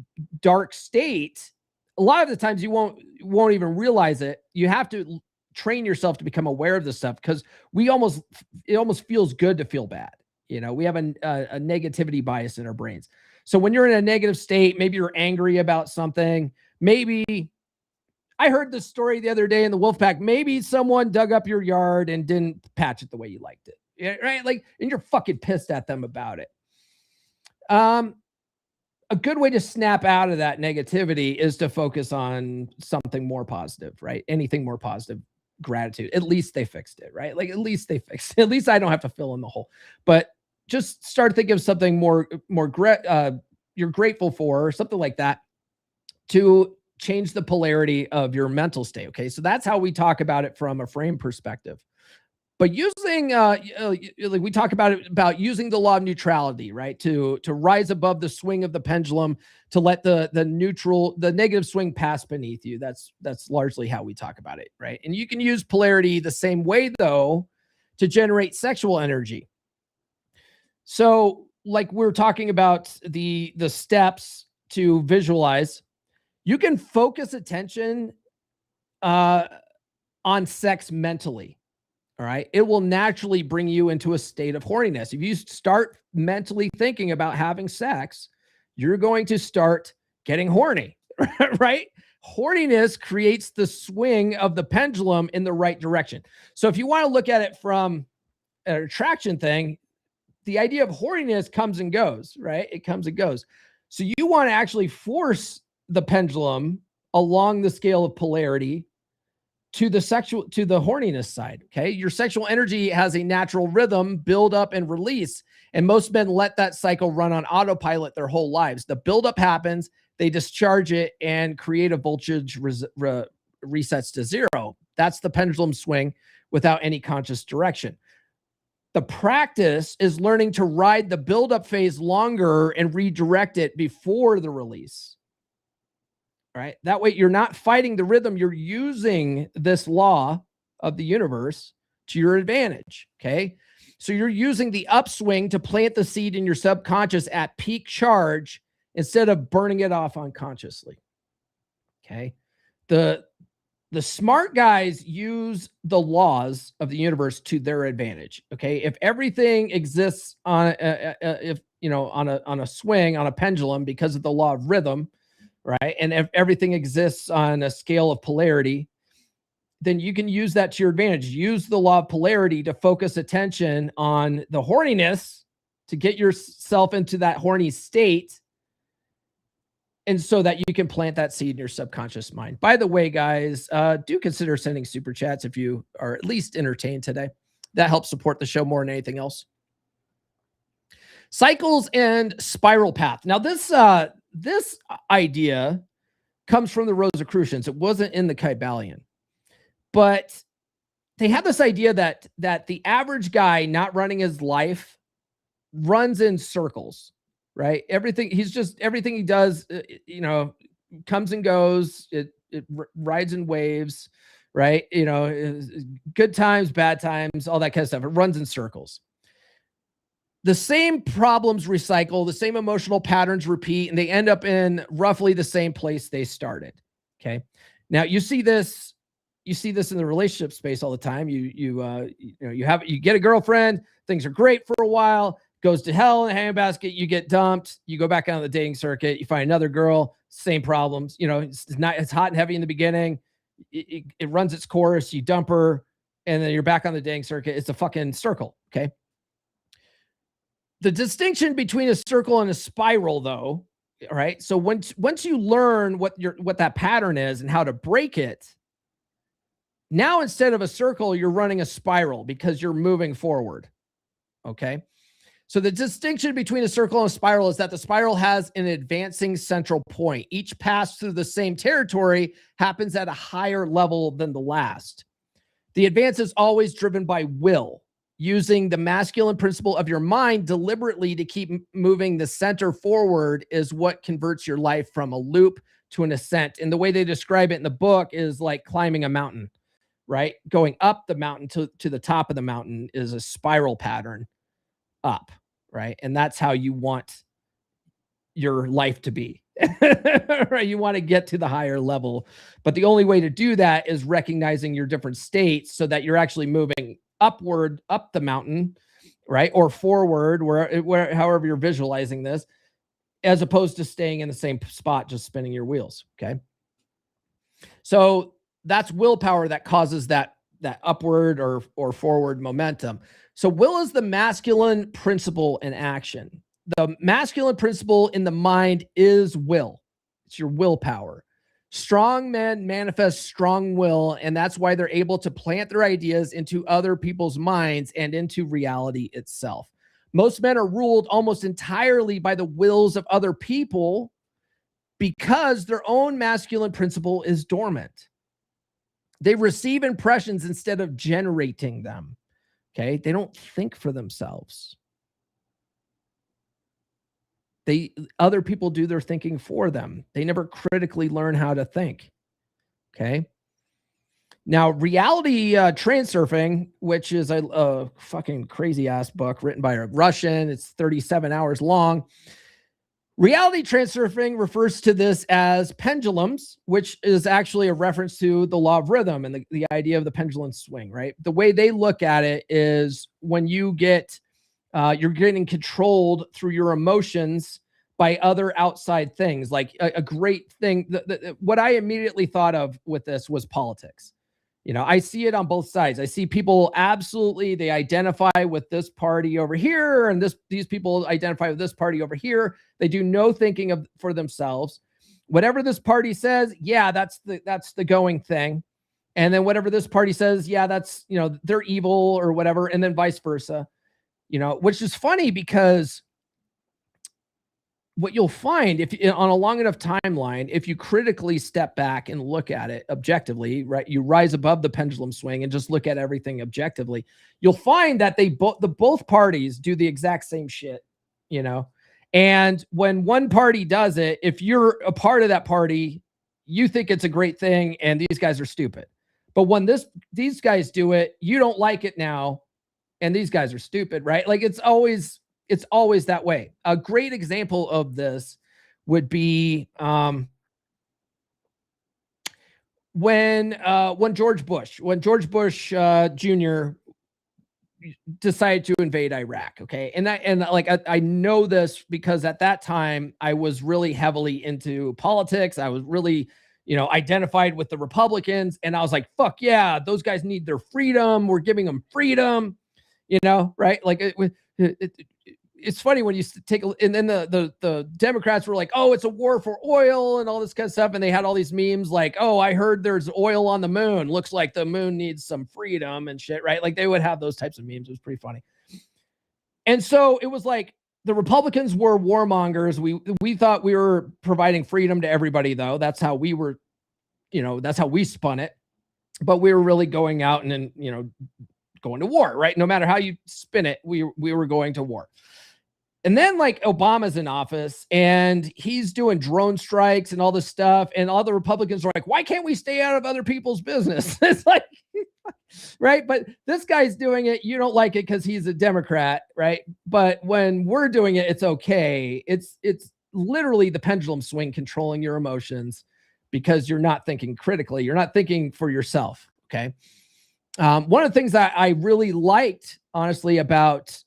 dark state, a lot of the times you won't even realize it. You have to train yourself to become aware of this stuff because it almost feels good to feel bad. You know, we have a negativity bias in our brains. So when you're in a negative state, maybe you're angry about something. Maybe I heard this story the other day in the Wolfpack. Maybe someone dug up your yard and didn't patch it the way you liked it. Yeah, right? Like, and you're fucking pissed at them about it. A good way to snap out of that negativity is to focus on something more positive, right? Anything more positive, gratitude. At least they fixed it, right? Like, at least they fixed it. At least I don't have to fill in the hole. But just start thinking of something more you're grateful for, or something like that, to change the polarity of your mental state. Okay, so that's how we talk about it from a frame perspective. But using, like we talk about using the law of neutrality, right? To rise above the swing of the pendulum, to let the negative swing pass beneath you. That's largely how we talk about it, right? And you can use polarity the same way, though, to generate sexual energy. So, like we're talking about the steps to visualize, you can focus attention on sex mentally. All right. It will naturally bring you into a state of horniness. If you start mentally thinking about having sex, you're going to start getting horny, right? Horniness creates the swing of the pendulum in the right direction. So if you want to look at it from an attraction thing, the idea of horniness comes and goes, right? It comes and goes. So you want to actually force the pendulum along the scale of polarity to the horniness side. Okay. Your sexual energy has a natural rhythm, build up and release. And most men let that cycle run on autopilot their whole lives. The buildup happens, they discharge it and create a voltage resets to zero. That's the pendulum swing without any conscious direction. The practice is learning to ride the buildup phase longer and redirect it before the release. Right? That way you're not fighting the rhythm. You're using this law of the universe to your advantage. Okay. So you're using the upswing to plant the seed in your subconscious at peak charge instead of burning it off unconsciously. Okay. The smart guys use the laws of the universe to their advantage. Okay. If everything exists on on a swing, on a pendulum, because of the law of rhythm, right? And if everything exists on a scale of polarity, then you can use that to your advantage. Use the law of polarity to focus attention on the horniness, to get yourself into that horny state, and so that you can plant that seed in your subconscious mind. By the way, guys, do consider sending super chats if you are at least entertained today. That helps support the show more than anything else. Cycles and spiral path. Now, this idea comes from the Rosicrucians. It wasn't in the Kybalion, but they had this idea that the average guy not running his life runs in circles, right? Everything he does, comes and goes. It rides in waves, right? Good times, bad times, all that kind of stuff. It runs in circles. The same problems recycle, the same emotional patterns repeat, and they end up in roughly the same place they started. Okay. Now you see this in the relationship space all the time. You get a girlfriend, things are great for a while, goes to hell in a handbasket, you get dumped, you go back on the dating circuit, you find another girl, same problems. It's hot and heavy in the beginning. It runs its course, you dump her, and then you're back on the dating circuit. It's a fucking circle. Okay. The distinction between a circle and a spiral, though, all right? So once you learn what that pattern is and how to break it, now instead of a circle, you're running a spiral because you're moving forward, okay? So the distinction between a circle and a spiral is that the spiral has an advancing central point. Each pass through the same territory happens at a higher level than the last. The advance is always driven by will. Using the masculine principle of your mind deliberately to keep moving the center forward is what converts your life from a loop to an ascent. And the way they describe it in the book is like climbing a mountain, right? Going up the mountain to the top of the mountain is a spiral pattern up, right? And that's how you want your life to be, right? You want to get to the higher level. But the only way to do that is recognizing your different states so that you're actually moving upward up the mountain, right? Or forward, where however you're visualizing this, as opposed to staying in the same spot, just spinning your wheels. Okay. So that's willpower that causes that upward or forward momentum. So will is the masculine principle in action. The masculine principle in the mind is will. It's your willpower. Strong men manifest strong will, and that's why they're able to plant their ideas into other people's minds and into reality itself. Most men are ruled almost entirely by the wills of other people because their own masculine principle is dormant. They receive impressions instead of generating them. Okay? They don't think for themselves. Other people do their thinking for them. They never critically learn how to think. Okay. Now, reality transurfing, which is a fucking crazy ass book written by a Russian. It's 37 hours long. Reality transurfing refers to this as pendulums, which is actually a reference to the law of rhythm and the idea of the pendulum swing, right? The way they look at it is when you you're getting controlled through your emotions by other outside things. Like a great thing, what I immediately thought of with this was politics. I see it on both sides. I see people they identify with this party over here, and these people identify with this party over here. They do no thinking for themselves. Whatever this party says, yeah, that's the going thing. And then whatever this party says, yeah, that's, they're evil or whatever. And then vice versa, which is funny because what you'll find if on a long enough timeline, if you critically step back and look at it objectively, right, you rise above the pendulum swing and just look at everything objectively, you'll find that both parties do the exact same shit, and when one party does it, if you're a part of that party, you think it's a great thing and these guys are stupid. But when these guys do it, you don't like it now and these guys are stupid, right? Like it's always that way. A great example of this would be when George Bush Jr. decided to invade Iraq. Okay. And I know this because at that time I was really heavily into politics. I was really, identified with the Republicans, and I was like, fuck yeah, those guys need their freedom. We're giving them freedom, right? Like it's funny when you take and then the Democrats were like, oh, it's a war for oil and all this kind of stuff. And they had all these memes like, oh, I heard there's oil on the moon. Looks like the moon needs some freedom and shit, right? Like they would have those types of memes. It was pretty funny. And so it was like the Republicans were warmongers. We thought we were providing freedom to everybody, though. That's how we were, that's how we spun it. But we were really going out and then, going to war, right? No matter how you spin it, we were going to war. And then like Obama's in office and he's doing drone strikes and all this stuff. And all the Republicans are like, why can't we stay out of other people's business? It's like, right. But this guy's doing it. You don't like it because he's a Democrat. Right. But when we're doing it, it's okay. It's literally the pendulum swing controlling your emotions because you're not thinking critically. You're not thinking for yourself. Okay. One of the things that I really liked, honestly, about,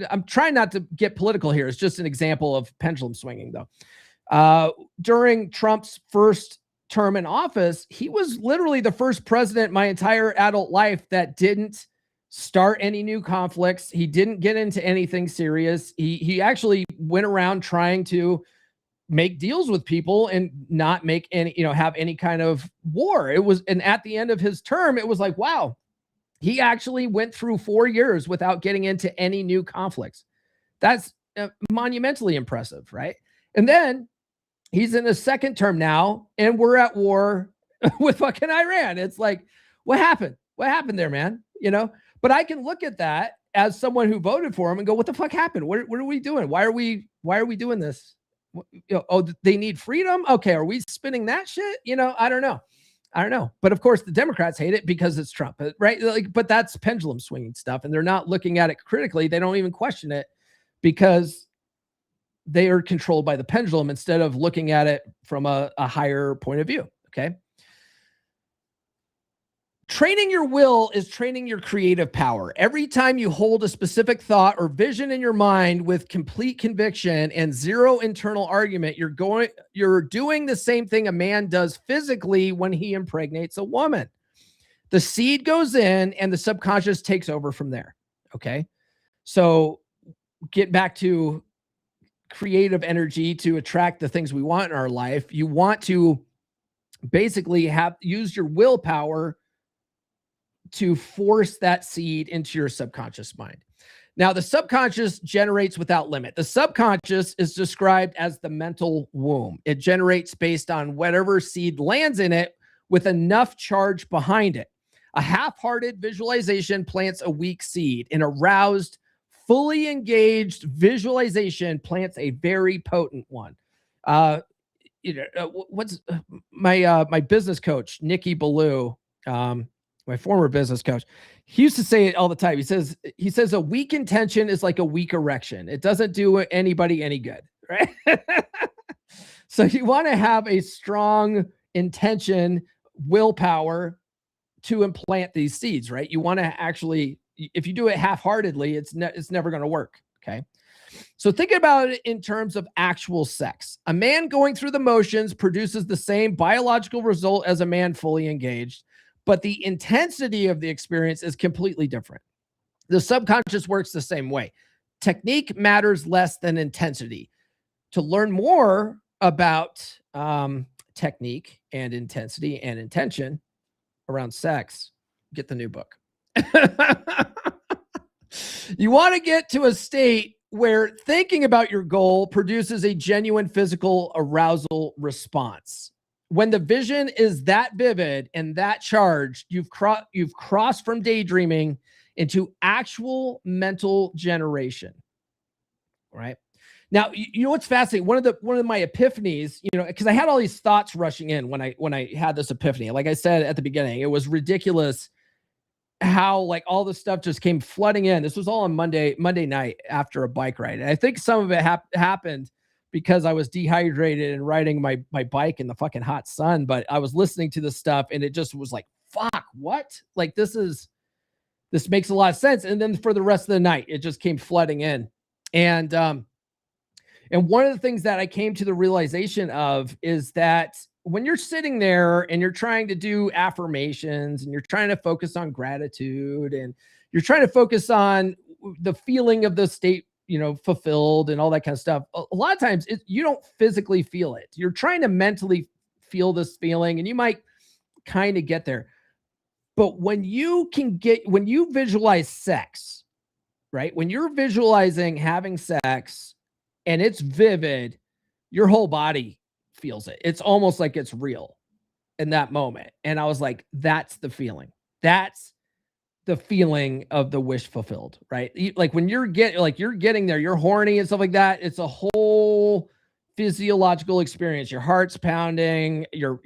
I'm trying not to get political here. It's just an example of pendulum swinging, though. During Trump's first term in office, he was literally the first president my entire adult life that didn't start any new conflicts. He didn't get into anything serious. He actually went around trying to make deals with people and not make any, have any kind of war. And at the end of his term, it was like, wow, he actually went through 4 years without getting into any new conflicts. That's monumentally impressive, right? And then he's in his second term now, and we're at war with fucking Iran. It's like, what happened? What happened there, man? But I can look at that as someone who voted for him and go, what the fuck happened? What are we doing? Why are we doing this? Oh, they need freedom. Okay. Are we spinning that shit? I don't know. But of course the Democrats hate it because it's Trump, right? Like, but that's pendulum swinging stuff. And they're not looking at it critically. They don't even question it because they are controlled by the pendulum instead of looking at it from a higher point of view. Okay. Training your will is training your creative power. Every time you hold a specific thought or vision in your mind with complete conviction and zero internal argument, you're doing the same thing a man does physically when he impregnates a woman. The seed goes in and the subconscious takes over from there. Okay. So get back to creative energy to attract the things we want in our life. You want to basically use your willpower to force that seed into your subconscious mind. Now, the subconscious generates without limit. The subconscious is described as the mental womb. It generates based on whatever seed lands in it with enough charge behind it. A half-hearted visualization plants a weak seed. An aroused, fully engaged visualization plants a very potent one. What's my business coach, Nikki Ballou, my former business coach, he used to say it all the time. He says a weak intention is like a weak erection. It doesn't do anybody any good, right? So you want to have a strong intention, willpower to implant these seeds, right? You want to actually, if you do it half-heartedly, it's never going to work. Okay. So think about it in terms of actual sex. A man going through the motions produces the same biological result as a man fully engaged, but the intensity of the experience is completely different. The subconscious works the same way. Technique matters less than intensity. To learn more about technique and intensity and intention, around sex, get the new book. You want to get to a state where thinking about your goal produces a genuine physical arousal response. When the vision is that vivid and that charged, you've crossed from daydreaming into actual mental generation. Right? Now, you know what's fascinating? One of my epiphanies, because I had all these thoughts rushing in when I had this epiphany. Like I said at the beginning, it was ridiculous how like all this stuff just came flooding in. This was all on Monday night after a bike ride. And I think some of it happened because I was dehydrated and riding my bike in the fucking hot sun. But I was listening to this stuff and it just was like, fuck, what? Like this makes a lot of sense. And then for the rest of the night, it just came flooding in. And one of the things that I came to the realization of is that when you're sitting there and you're trying to do affirmations and you're trying to focus on gratitude and you're trying to focus on the feeling of the state, fulfilled and all that kind of stuff, a lot of times you don't physically feel it. You're trying to mentally feel this feeling and you might kind of get there. But when you visualize sex, right? When you're visualizing having sex and it's vivid, your whole body feels it. It's almost like it's real in that moment. And I was like, that's the feeling. That's the feeling of the wish fulfilled, right? Like when you're getting there, you're horny and stuff like that. It's a whole physiological experience. Your heart's pounding, your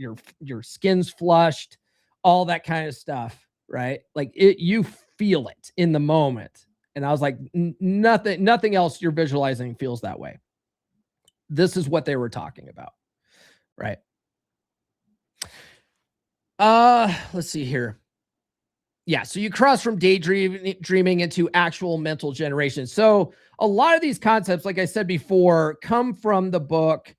skin's flushed, all that kind of stuff, right? Like you feel it in the moment. And I was like, nothing else you're visualizing feels that way. This is what they were talking about. Right. Let's see here. Yeah. So you cross from daydreaming into actual mental generation. So a lot of these concepts, like I said before, come from the book,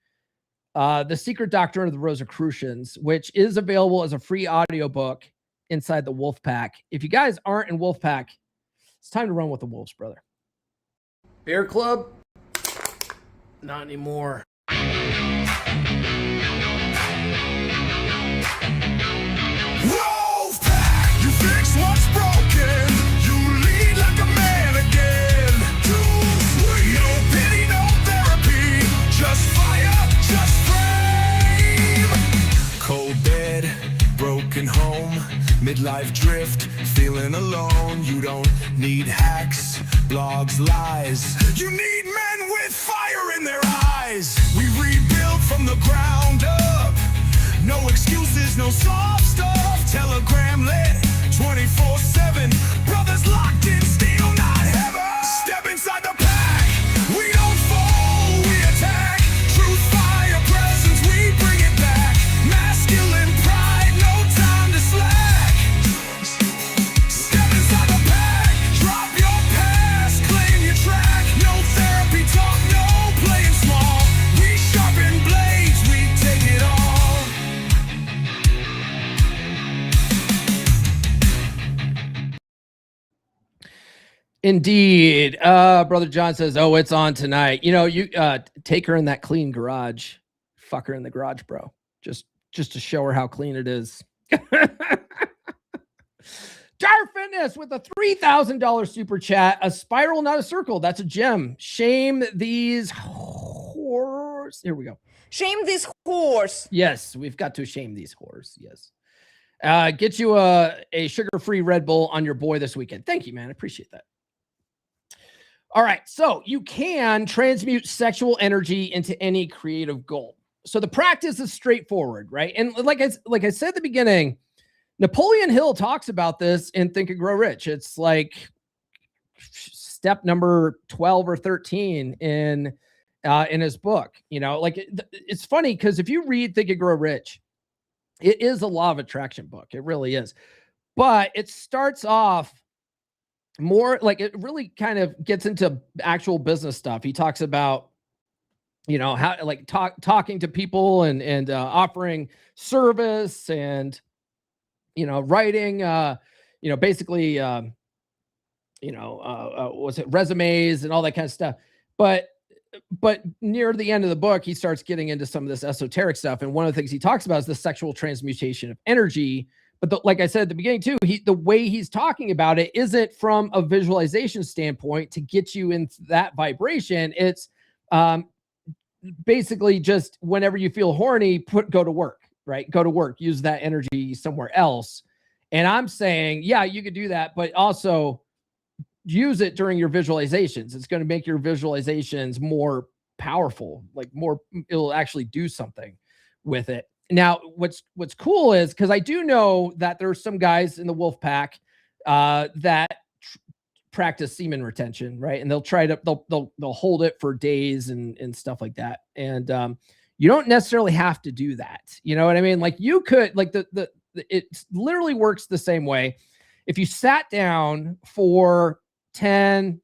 The Secret Doctrine of the Rosicrucians, which is available as a free audiobook inside the Wolf Pack. If you guys aren't in Wolf Pack, it's time to run with the wolves, brother. Bear Club? Not anymore. Wolfpack, you fix what's broken. You lead like a man again. No pity, no therapy. Just fire, just flame. Cold bed, broken home, midlife drift, feeling alone. You don't need hacks, blogs, lies. You need men with fire in their eyes. We rebuild from the ground up. No excuses, no soft stuff. Telegram lit 24/7. Brothers locked in steel, not heaven. Step inside the pack. We don't fall, we attack. Truth, fire, presence, we bring it back. Masculine pride, no time to slack. Step inside the pack. Drop your past, claim your track. No therapy talk, no playing small. We sharpen blades, we take it all. Indeed. Brother John says, oh, it's on tonight. You take her in that clean garage. Fuck her in the garage, bro. Just to show her how clean it is. Jar Fitness with a $3,000 super chat. A spiral, not a circle. That's a gem. Shame these whores. Here we go. Shame this horse. Yes, we've got to shame these whores. Yes. Get you a sugar-free Red Bull on your boy this weekend. Thank you, man. I appreciate that. All right. So you can transmute sexual energy into any creative goal. So the practice is straightforward, right? And like I said at the beginning, Napoleon Hill talks about this in Think and Grow Rich. It's like step number 12 or 13 in his book. It's funny because if you read Think and Grow Rich, it is a law of attraction book. It really is. But it starts off more like it really kind of gets into actual business stuff. He talks about, how like talking to people and offering service and, writing, basically, what's it, resumes and all that kind of stuff. But near the end of the book, he starts getting into some of this esoteric stuff. And one of the things he talks about is the sexual transmutation of energy. But like I said at the beginning too, the way he's talking about it isn't from a visualization standpoint to get you into that vibration. It's basically just whenever you feel horny, go to work, right? Go to work, use that energy somewhere else. And I'm saying, yeah, you could do that, but also use it during your visualizations. It's going to make your visualizations more powerful, like it'll actually do something with it. Now, what's cool is, because I do know that there's some guys in the wolf pack that practice semen retention, right? And they'll hold it for days and stuff like that. And you don't necessarily have to do that. You know what I mean? Like you could, like it literally works the same way. If you sat down for 10,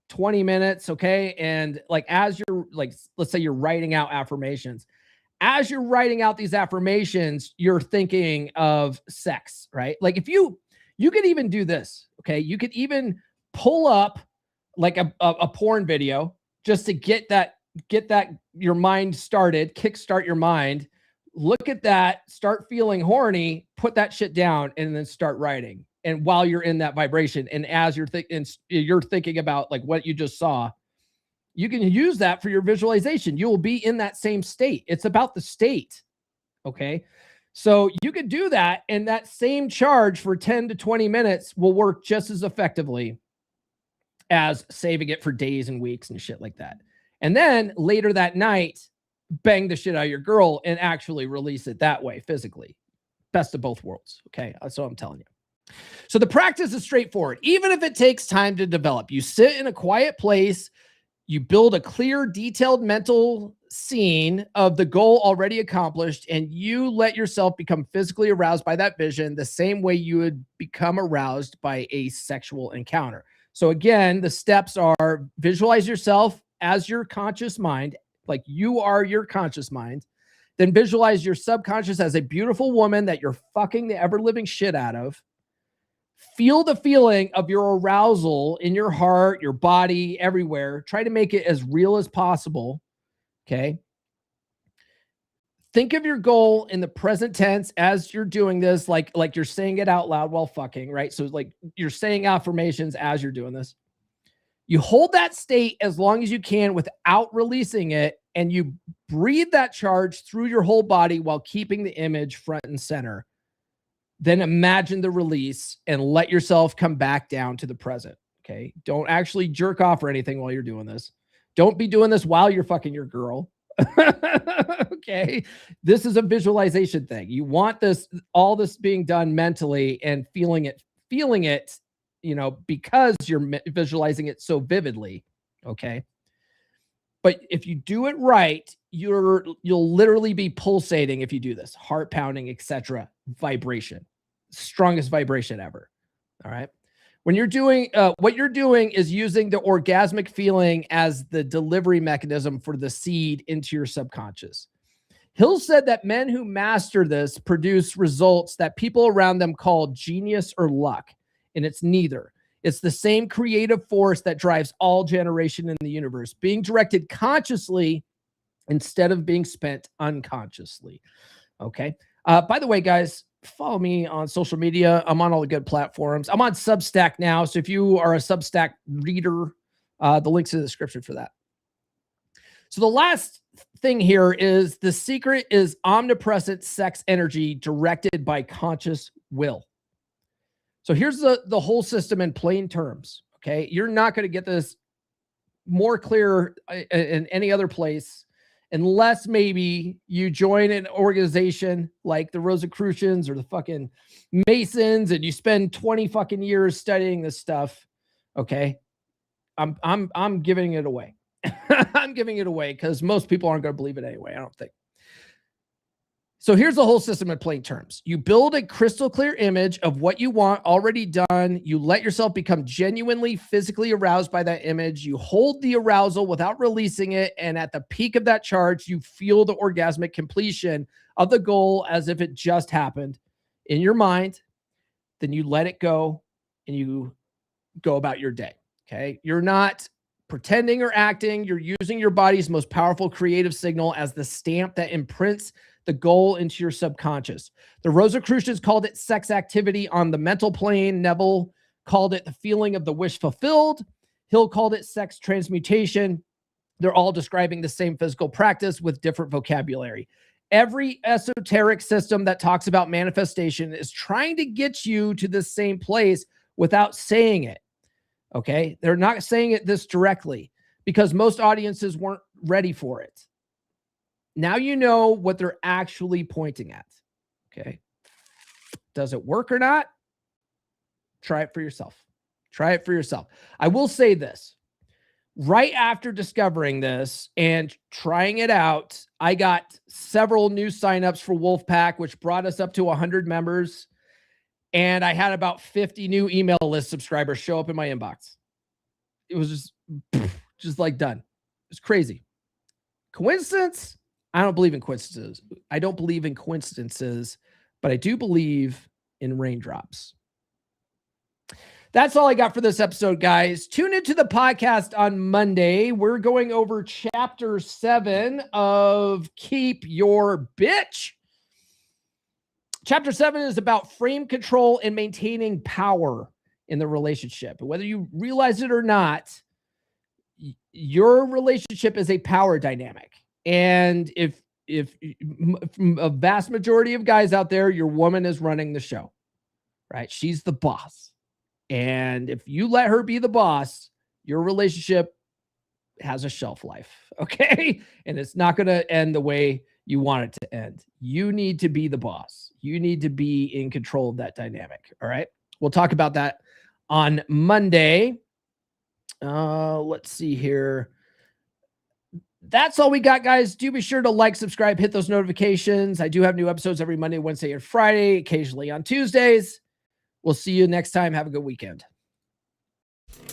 20 minutes, okay, and like as you're like, let's say you're writing out affirmations. As you're writing out these affirmations, you're thinking of sex, right? Like if you could even do this, okay? You could even pull up like a porn video just to get that your mind started, kickstart your mind, look at that, start feeling horny, put that shit down, and then start writing. And while you're in that vibration, and as you're thinking about like what you just saw, you can use that for your visualization. You will be in that same state. It's about the state. Okay. So you could do that, and that same charge for 10 to 20 minutes will work just as effectively as saving it for days and weeks and shit like that. And then later that night, bang the shit out of your girl and actually release it that way physically. Best of both worlds. Okay. That's what I'm telling you. So the practice is straightforward. Even if it takes time to develop, you sit in a quiet place. You build a clear, detailed mental scene of the goal already accomplished, and you let yourself become physically aroused by that vision the same way you would become aroused by a sexual encounter. So again, the steps are: visualize yourself as your conscious mind, like you are your conscious mind. Then visualize your subconscious as a beautiful woman that you're fucking the ever-living shit out of. Feel the feeling of your arousal in your heart, your body, everywhere. Try to make it as real as possible. Okay. Think of your goal in the present tense as you're doing this, like you're saying it out loud while fucking, right? So like you're saying affirmations as you're doing this. You hold that state as long as you can without releasing it, and you breathe that charge through your whole body while keeping the image front and center. Then imagine the release and let yourself come back down to the present. Okay. Don't actually jerk off or anything while you're doing this. Don't be doing this while you're fucking your girl. Okay. This is a visualization thing. You want all this being done mentally and feeling it, you know, because you're visualizing it so vividly. Okay. But if you do it right, you'll literally be pulsating if you do this. Heart pounding, etc. Vibration. Strongest vibration ever. All right. When you're doing, what you're doing is using the orgasmic feeling as the delivery mechanism for the seed into your subconscious. Hill said that men who master this produce results that people around them call genius or luck. And it's neither. It's the same creative force that drives all generation in the universe, being directed consciously instead of being spent unconsciously. Okay. By the way, guys, follow me on social media. I'm on all the good platforms. I'm on Substack now. So if you are a Substack reader, the link's in the description for that. So the last thing here is the secret is omnipresent sex energy directed by conscious will. So here's the whole system in plain terms. Okay. You're not going to get this more clear in any other place, unless maybe you join an organization like the Rosicrucians or the fucking Masons and you spend 20 fucking years studying this stuff. Okay. I'm giving it away. I'm giving it away because most people aren't going to believe it anyway, I don't think. So here's the whole system in plain terms. You build a crystal clear image of what you want already done. You let yourself become genuinely physically aroused by that image. You hold the arousal without releasing it. And at the peak of that charge, you feel the orgasmic completion of the goal as if it just happened in your mind. Then you let it go and you go about your day. Okay. You're not pretending or acting, you're using your body's most powerful creative signal as the stamp that imprints the goal into your subconscious. The Rosicrucians called it sex activity on the mental plane. Neville called it the feeling of the wish fulfilled. Hill called it sex transmutation. They're all describing the same physical practice with different vocabulary. Every esoteric system that talks about manifestation is trying to get you to the same place without saying it. Okay? They're not saying it this directly because most audiences weren't ready for it. Now you know what they're actually pointing at. Okay? Does it work or not? Try it for yourself. Try it for yourself. I will say this. Right after discovering this and trying it out, I got several new signups for Wolfpack, which brought us up to 100 members. And I had about 50 new email list subscribers show up in my inbox. It was just like done. It's crazy. Coincidence? I don't believe in coincidences. I don't believe in coincidences, but I do believe in raindrops. That's all I got for this episode, guys. Tune into the podcast on Monday. We're going over chapter 7 of Keep Your Bitch. Chapter 7 is about frame control and maintaining power in the relationship. Whether you realize it or not, your relationship is a power dynamic. And if a vast majority of guys out there, your woman is running the show, right? She's the boss. And if you let her be the boss, your relationship has a shelf life, okay? And it's not going to end the way you want it to end. You need to be the boss. You need to be in control of that dynamic, all right? We'll talk about that on Monday. Let's see here. That's all we got, guys. Do be sure to like, subscribe, hit those notifications. I do have new episodes every Monday, Wednesday, and Friday, occasionally on Tuesdays. We'll see you next time. Have a good weekend.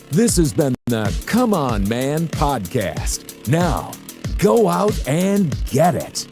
This has been the Come On Man podcast. Now, go out and get it.